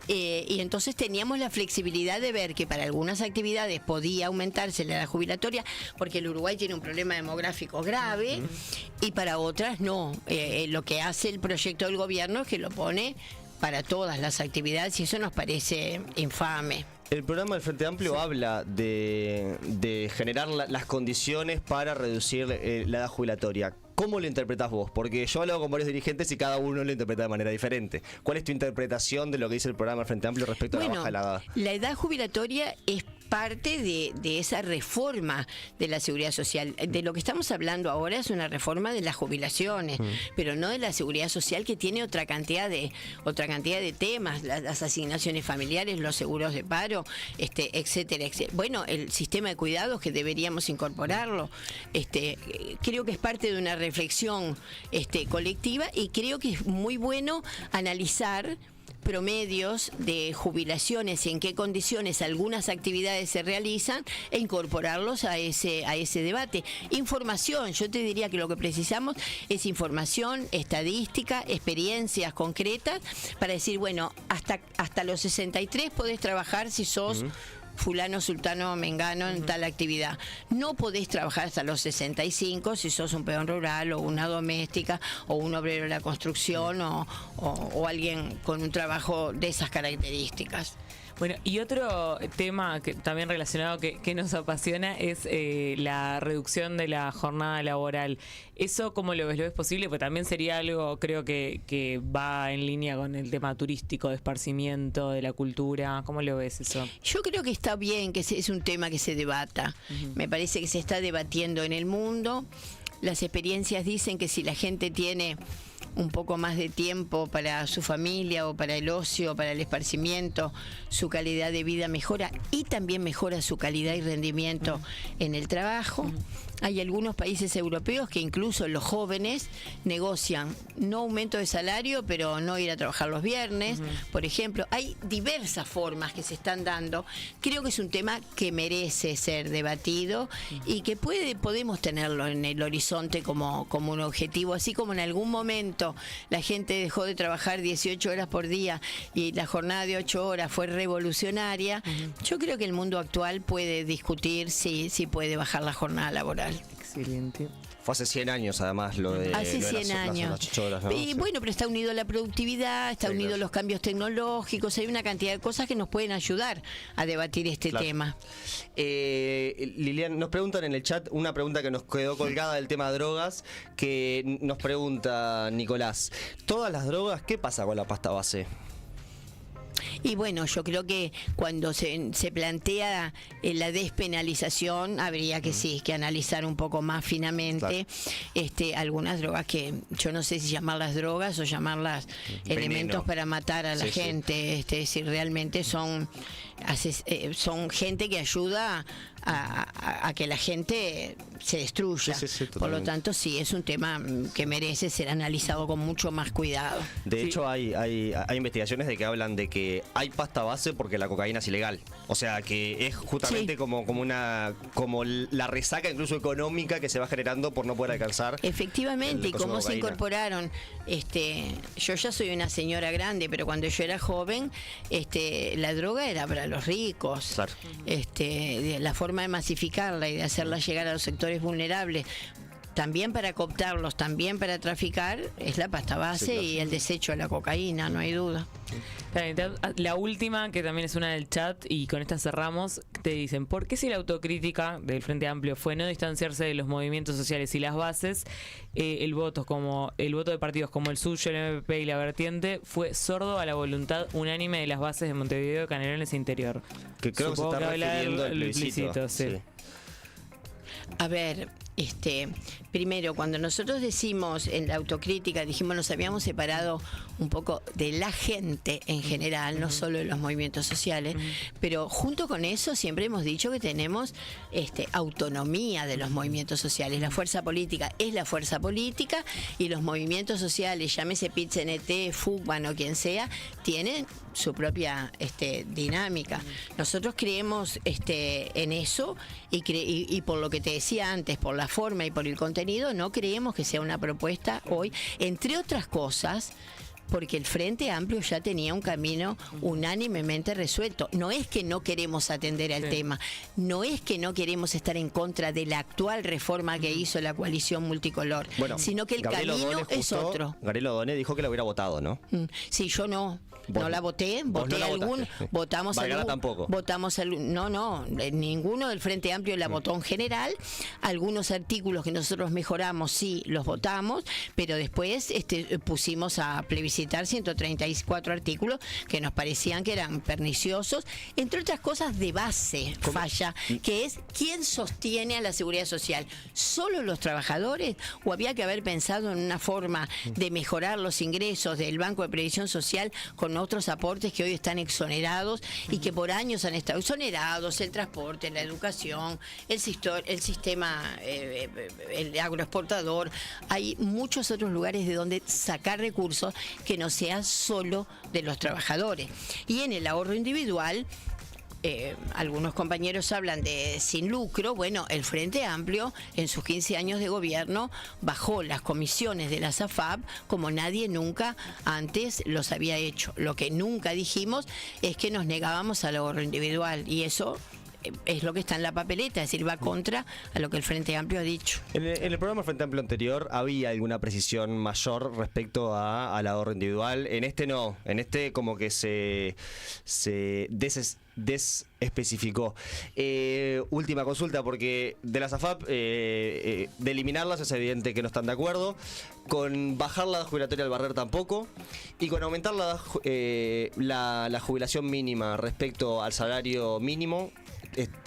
y entonces teníamos la flexibilidad de ver que para algunas actividades podía aumentarse la edad jubilatoria porque el Uruguay tiene un problema demográfico grave y para otras no. Lo que hace el proyecto del gobierno es que lo pone para todas las actividades y eso nos parece infame. El programa del Frente Amplio habla de generar las condiciones para reducir la edad jubilatoria. ¿Cómo lo interpretás vos? Porque yo he hablado con varios dirigentes y cada uno lo interpreta de manera diferente. ¿Cuál es tu interpretación de lo que dice el programa del Frente Amplio respecto a la baja de la edad? La edad jubilatoria es parte de esa reforma de la seguridad social. De lo que estamos hablando ahora es una reforma de las jubilaciones, pero no de la seguridad social, que tiene otra cantidad de temas, las asignaciones familiares, los seguros de paro, etcétera, etcétera. Bueno, el sistema de cuidados, que deberíamos incorporarlo. Creo que es parte de una reflexión colectiva, y creo que es muy bueno analizar promedios de jubilaciones y en qué condiciones algunas actividades se realizan e incorporarlos a ese debate. Información, yo te diría que lo que precisamos es información, estadística, experiencias concretas para decir, bueno, hasta los 63 podés trabajar si sos fulano, sultano, mengano en tal actividad. No podés trabajar hasta los 65 si sos un peón rural o una doméstica o un obrero de la construcción o alguien con un trabajo de esas características. Bueno, y otro tema que también relacionado que nos apasiona es la reducción de la jornada laboral. ¿Eso cómo lo ves? ¿Lo ves posible? Pues también sería algo, creo que va en línea con el tema turístico, de esparcimiento, de la cultura. ¿Cómo lo ves eso? Yo creo que está bien, que es un tema que se debata. Me parece que se está debatiendo en el mundo. Las experiencias dicen que si la gente tiene un poco más de tiempo para su familia o para el ocio, para el esparcimiento, su calidad de vida mejora y también mejora su calidad y rendimiento en el trabajo. Hay algunos países europeos que incluso los jóvenes negocian no aumento de salario, pero no ir a trabajar los viernes, por ejemplo. Hay diversas formas que se están dando. Creo que es un tema que merece ser debatido y que podemos tenerlo en el horizonte como un objetivo, así como en algún momento la gente dejó de trabajar 18 horas por día y la jornada de 8 horas fue revolucionaria. Yo creo que el mundo actual puede discutir si puede bajar la jornada laboral. Excelente. Fue hace 100 años, además, lo de hace 100 años. Las 8 horas, ¿no? Y bueno, pero está unido a la productividad, está unido a los cambios tecnológicos, hay una cantidad de cosas que nos pueden ayudar a debatir este tema. Lilian, nos preguntan en el chat una pregunta que nos quedó colgada del tema drogas, que nos pregunta Nicolás: ¿todas las drogas? ¿Qué pasa con la pasta base? Y bueno, yo creo que cuando se plantea la despenalización, habría que que analizar un poco más finamente algunas drogas que yo no sé si llamarlas drogas o llamarlas elementos para matar a la gente. Es decir, realmente son gente que ayuda a que la gente se destruya. Por lo tanto, sí, es un tema que merece ser analizado con mucho más cuidado. De hecho, hay investigaciones de que hablan de que hay pasta base porque la cocaína es ilegal. O sea, que es justamente como la resaca incluso económica que se va generando por no poder alcanzar. Efectivamente, y cómo se incorporaron. Yo ya soy una señora grande, pero cuando yo era joven, la droga era para los ricos. Claro. La forma de masificarla y de hacerla llegar a los sectores vulnerables, también para cooptarlos, también para traficar, es la pasta base y el desecho de la cocaína, no hay duda. La última, que también es una del chat, y con esta cerramos, te dicen, ¿por qué si la autocrítica del Frente Amplio fue no distanciarse de los movimientos sociales y las bases, el voto de partidos como el suyo, el MPP y la Vertiente fue sordo a la voluntad unánime de las bases de Montevideo, Canelones e Interior? Que creo Supongo que se está refiriendo al plebiscito. Sí. A ver, primero, cuando nosotros decimos en la autocrítica, dijimos nos habíamos separado un poco de la gente en general, no solo de los movimientos sociales, pero junto con eso siempre hemos dicho que tenemos autonomía de los movimientos sociales. La fuerza política es la fuerza política y los movimientos sociales, llámese PIT-CNT, FUCBAN o quien sea, tienen su propia dinámica. Nosotros creemos en eso y por lo que te decía antes, por la forma y por el contenido, no creemos que sea una propuesta hoy, entre otras cosas, porque el Frente Amplio ya tenía un camino unánimemente resuelto. No es que no queremos atender al tema, no es que no queremos estar en contra de la actual reforma que hizo la coalición multicolor, sino que el camino es otro. Gabriel Odone dijo que lo hubiera votado, ¿no? Sí, yo no. No la voté, votamos tampoco. Ninguno del Frente Amplio la votó en general. Algunos artículos que nosotros mejoramos sí los votamos, pero después pusimos a plebiscitar 134 artículos que nos parecían que eran perniciosos, entre otras cosas de base falla, que es ¿quién sostiene a la seguridad social? ¿Solo los trabajadores? ¿O había que haber pensado en una forma de mejorar los ingresos del Banco de Previsión Social con otros aportes que hoy están exonerados y que por años han estado exonerados? El transporte, la educación, el sistema, el agroexportador. Hay muchos otros lugares de donde sacar recursos que no sea solo de los trabajadores. Y en el ahorro individual, algunos compañeros hablan de sin lucro. Bueno, el Frente Amplio en sus 15 años de gobierno bajó las comisiones de la SAFAP como nadie nunca antes los había hecho. Lo que nunca dijimos es que nos negábamos al ahorro individual, y eso es lo que está en la papeleta, es decir, va contra a lo que el Frente Amplio ha dicho. En el programa del Frente Amplio anterior había alguna precisión mayor respecto al ahorro individual. En este no, en este como que se desespecificó. Última consulta, porque de la SAFAP, de eliminarlas es evidente que no están de acuerdo, con bajar la jubilatoria al barrer tampoco, y con aumentar la jubilación mínima respecto al salario mínimo.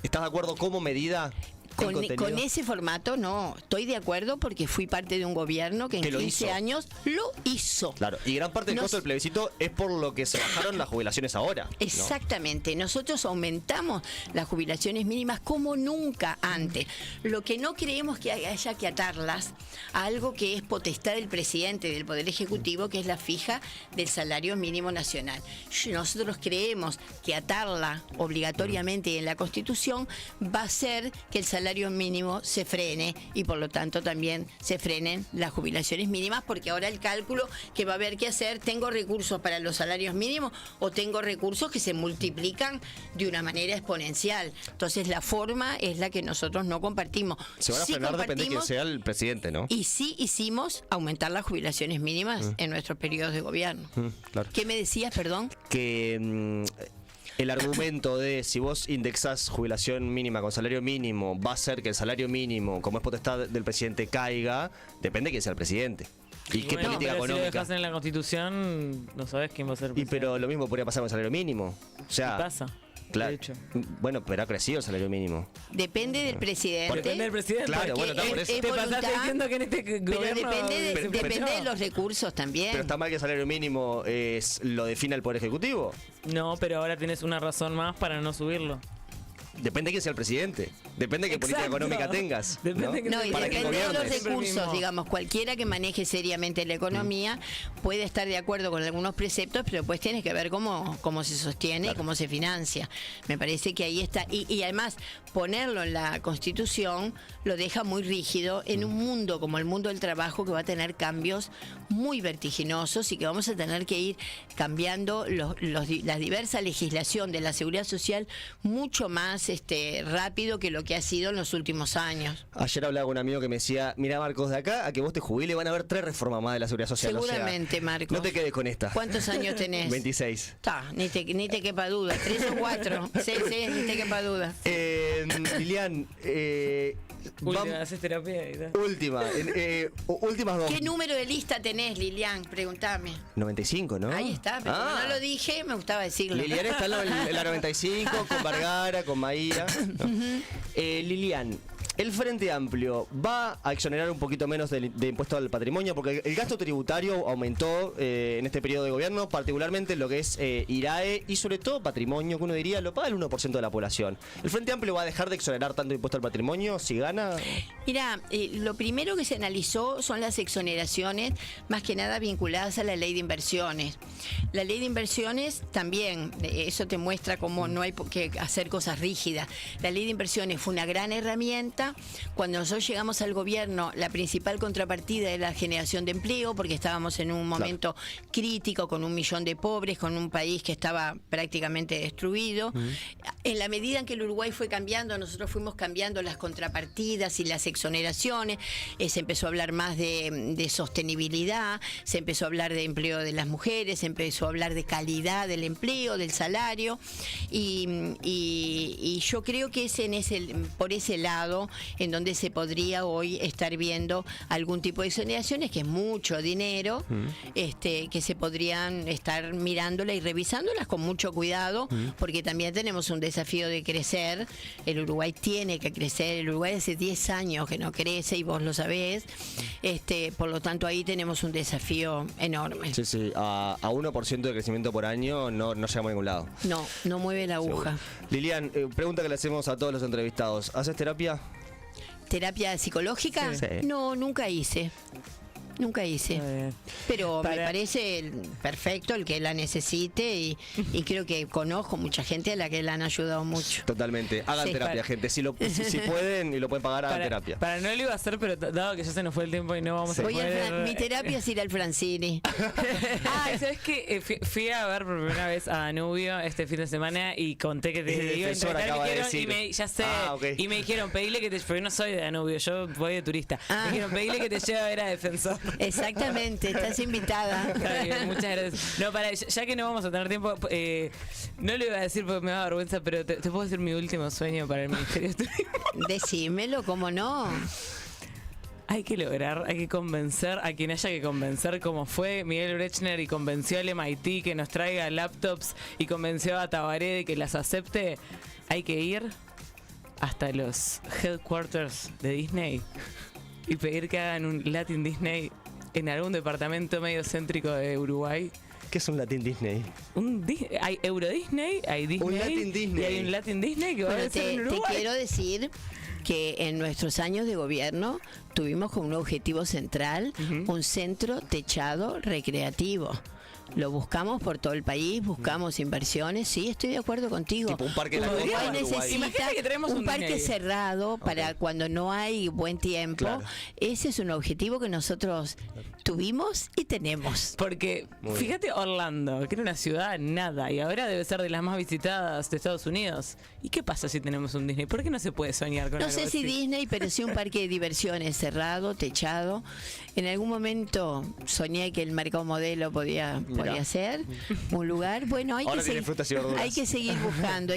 ¿Estás de acuerdo como medida? Con ese formato no, estoy de acuerdo porque fui parte de un gobierno que en 15 años lo hizo. Claro, y gran parte del costo del plebiscito es por lo que se bajaron las jubilaciones ahora. Exactamente, ¿no? Nosotros aumentamos las jubilaciones mínimas como nunca antes. Lo que no creemos que haya que atarlas a algo que es potestad del presidente del Poder Ejecutivo, que es la fija del salario mínimo nacional. Nosotros creemos que atarla obligatoriamente en la Constitución va a hacer que el salario mínimo se frene y por lo tanto también se frenen las jubilaciones mínimas, porque ahora el cálculo que va a haber que hacer, ¿tengo recursos para los salarios mínimos o tengo recursos que se multiplican de una manera exponencial? Entonces la forma es la que nosotros no compartimos. Se van a frenar, depende de quién sea el presidente, ¿no? Y sí hicimos aumentar las jubilaciones mínimas en nuestros periodos de gobierno. Claro. ¿Qué me decías, perdón? Que el argumento de si vos indexás jubilación mínima con salario mínimo va a hacer que el salario mínimo, como es potestad del presidente, caiga, depende de quién sea el presidente. ¿Y qué bueno, política pero económica? Si lo dejas en la Constitución, no sabes quién va a ser presidente. Pero lo mismo podría pasar con el salario mínimo. O sea, ¿Qué pasa? claro. De hecho. Bueno, pero ha crecido el salario mínimo. Depende del presidente. Depende del presidente. Claro, porque bueno, está por eso. es Te pasaste voluntad, diciendo que en este pero gobierno... depende de los recursos también. Pero está mal que el salario mínimo lo defina el Poder Ejecutivo. No, pero ahora tienes una razón más para no subirlo. Depende de quién sea el presidente. Depende de qué política Exacto. económica tengas. Depende ¿no? de que No, y Para que depende de los gobiernes. recursos, digamos, cualquiera que maneje seriamente la economía puede estar de acuerdo con algunos preceptos, pero después tienes que ver cómo se sostiene y cómo se financia. Me parece que ahí está. Y además, ponerlo en la Constitución lo deja muy rígido en un mundo como el mundo del trabajo que va a tener cambios muy vertiginosos y que vamos a tener que ir cambiando la diversa legislación de la seguridad social mucho más rápido que lo que ha sido en los últimos años. Ayer hablaba con un amigo que me decía, mira Marcos, de acá a que vos te jubiles van a haber 3 reformas más de la seguridad social. Seguramente, o sea, Marcos. No te quedes con esta. ¿Cuántos años tenés? 26. Ni te quepa duda. 3 o 4. Sí, ni te quepa duda. Lilian, ¿Haces terapia? Y tal. últimas 2. ¿Qué número de lista tenés, Lilian? Pregúntame. 95, ¿no? Ahí está, pero como no lo dije, me gustaba decirlo. Lilian está en la 95, con Vergara, con Maía. ¿No? Lilian, el Frente Amplio va a exonerar un poquito menos de impuesto al patrimonio porque el gasto tributario aumentó en este periodo de gobierno, particularmente lo que es IRAE y sobre todo patrimonio, que uno diría lo paga el 1% de la población. ¿El Frente Amplio va a dejar de exonerar tanto impuesto al patrimonio si gana? Mira, lo primero que se analizó son las exoneraciones, más que nada vinculadas a la ley de inversiones. La ley de inversiones también, eso te muestra cómo no hay que hacer cosas rígidas. La ley de inversiones fue una gran herramienta. Cuando nosotros llegamos al gobierno, la principal contrapartida era la generación de empleo, porque estábamos en un momento crítico, con 1 millón de pobres, con un país que estaba prácticamente destruido. En la medida en que el Uruguay fue cambiando, nosotros fuimos cambiando las contrapartidas y las exoneraciones, se empezó a hablar más de sostenibilidad, se empezó a hablar de empleo de las mujeres, se empezó a hablar de calidad del empleo, del salario, y yo creo que es por ese lado en donde se podría hoy estar viendo algún tipo de exoneraciones, que es mucho dinero, que se podrían estar mirándolas y revisándolas con mucho cuidado, porque también tenemos un desafío de crecer. El Uruguay tiene que crecer, el Uruguay hace 10 años que no crece y vos lo sabés, por lo tanto ahí tenemos un desafío enorme. Sí, a 1% de crecimiento por año no llegamos a ningún lado. No mueve la aguja. Seguro. Lilian, pregunta que le hacemos a todos los entrevistados, ¿haces terapia? ¿Terapia psicológica? Sí. No, nunca hice. Pero me parece perfecto el que la necesite y creo que conozco mucha gente a la que la han ayudado mucho. Totalmente. Hagan terapia, gente. Si pueden y lo pueden pagar, hagan terapia. Para no lo iba a hacer, pero dado que ya se nos fue el tiempo y no vamos a poder... Mi terapia es ir al Francini. ¿Sabes qué? Fui a ver por primera vez a Danubio este fin de semana y conté que te iba a entrevistar y me dijeron, pedile que te... Porque no soy de Danubio, yo voy de turista. Me dijeron, pedile que te lleve a ver a Defensor. Exactamente, estás invitada. Está bien, muchas gracias. No, ya que no vamos a tener tiempo, no lo iba a decir porque me da vergüenza, pero te puedo decir mi último sueño para el Ministerio de Turismo. Decímelo, ¿cómo no? Hay que convencer a quien haya que convencer, como fue Miguel Brechner y convenció al MIT que nos traiga laptops y convenció a Tabaré de que las acepte. Hay que ir hasta los headquarters de Disney y pedir que hagan un Latin Disney en algún departamento medio céntrico de Uruguay. ¿Qué es un Latin Disney? Hay Euro Disney, hay Disney, un Latin Disney. Y hay un Latin Disney que va a ser en Uruguay. Te quiero decir que en nuestros años de gobierno tuvimos como un objetivo central un centro techado recreativo. Lo buscamos por todo el país, buscamos inversiones. Sí, estoy de acuerdo contigo. Tipo un parque de Uruguay necesita que tenemos un parque cerrado para cuando no hay buen tiempo. Claro. Ese es un objetivo que nosotros tuvimos y tenemos. Porque fíjate Orlando, que era una ciudad nada, y ahora debe ser de las más visitadas de Estados Unidos. ¿Y qué pasa si tenemos un Disney? ¿Por qué no se puede soñar con No algo sé si así? Disney, pero sí un parque de diversiones cerrado, techado. En algún momento soñé que el mercado modelo podía podría ser. Un lugar, bueno, hay que seguir buscando,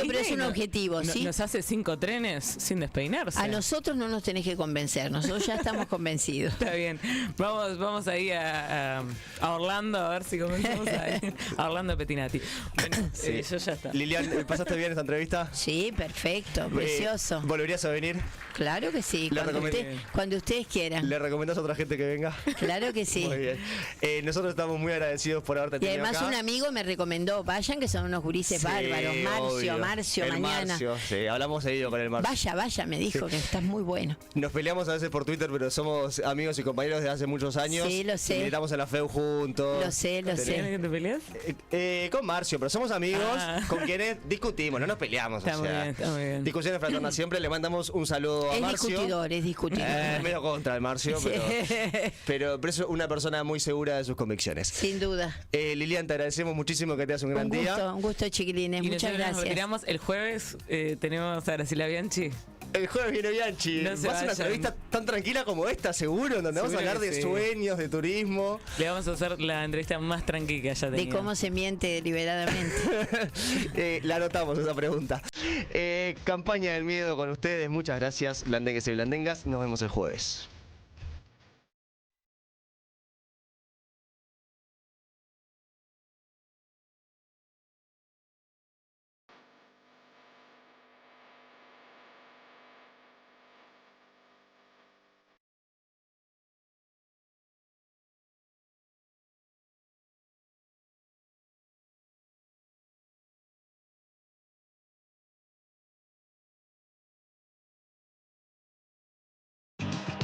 pero es un objetivo, ¿sí? Nos hace 5 trenes sin despeinarse. A nosotros no nos tenés que convencer, nosotros ya estamos convencidos. Está bien. Vamos ahí a Orlando, a ver si comenzamos ahí. A Orlando Pettinati. Bueno, sí. Yo ya está. Lilian, ¿pasaste bien esta entrevista? Sí, perfecto, precioso. ¿Volverías a venir? Claro que sí, cuando ustedes quieran. ¿Le recomendás a otra gente que venga? Claro que sí. Muy bien. Nosotros estamos muy agradecidos por haberte tenido acá. Y además un amigo me recomendó, vayan que son unos gurises bárbaros. Marcio, mañana. Sí, hablamos seguido con el Marcio. Vaya, me dijo que estás muy bueno. Nos peleamos a veces por Twitter, pero somos amigos y compañeros desde hace muchos años. Sí, lo sé. Militamos en la FEU juntos. Lo sé. ¿Con quién te peleas? Con Marcio, pero somos amigos con quienes discutimos, no nos peleamos. Está muy bien. Discusiones fraternas siempre. Le mandamos un saludo a Marcio. Es discutidor. Medio contra el Marcio, pero es una persona muy segura de sus convicciones. Sin duda. Lilian, te agradecemos muchísimo que tengas un gran día. Un gusto, chiquilines. Muchas gracias. Nos retiramos el jueves. Tenemos a Graciela Bianchi. El jueves viene Bianchi. No va a ser una entrevista tan tranquila como esta, seguro, en donde vamos a hablar de sueños, de turismo. Le vamos a hacer la entrevista más tranquila que haya tenido. De cómo se miente deliberadamente. La anotamos esa pregunta. Campaña del miedo con ustedes. Muchas gracias, blandengues y blandengas. Nos vemos el jueves.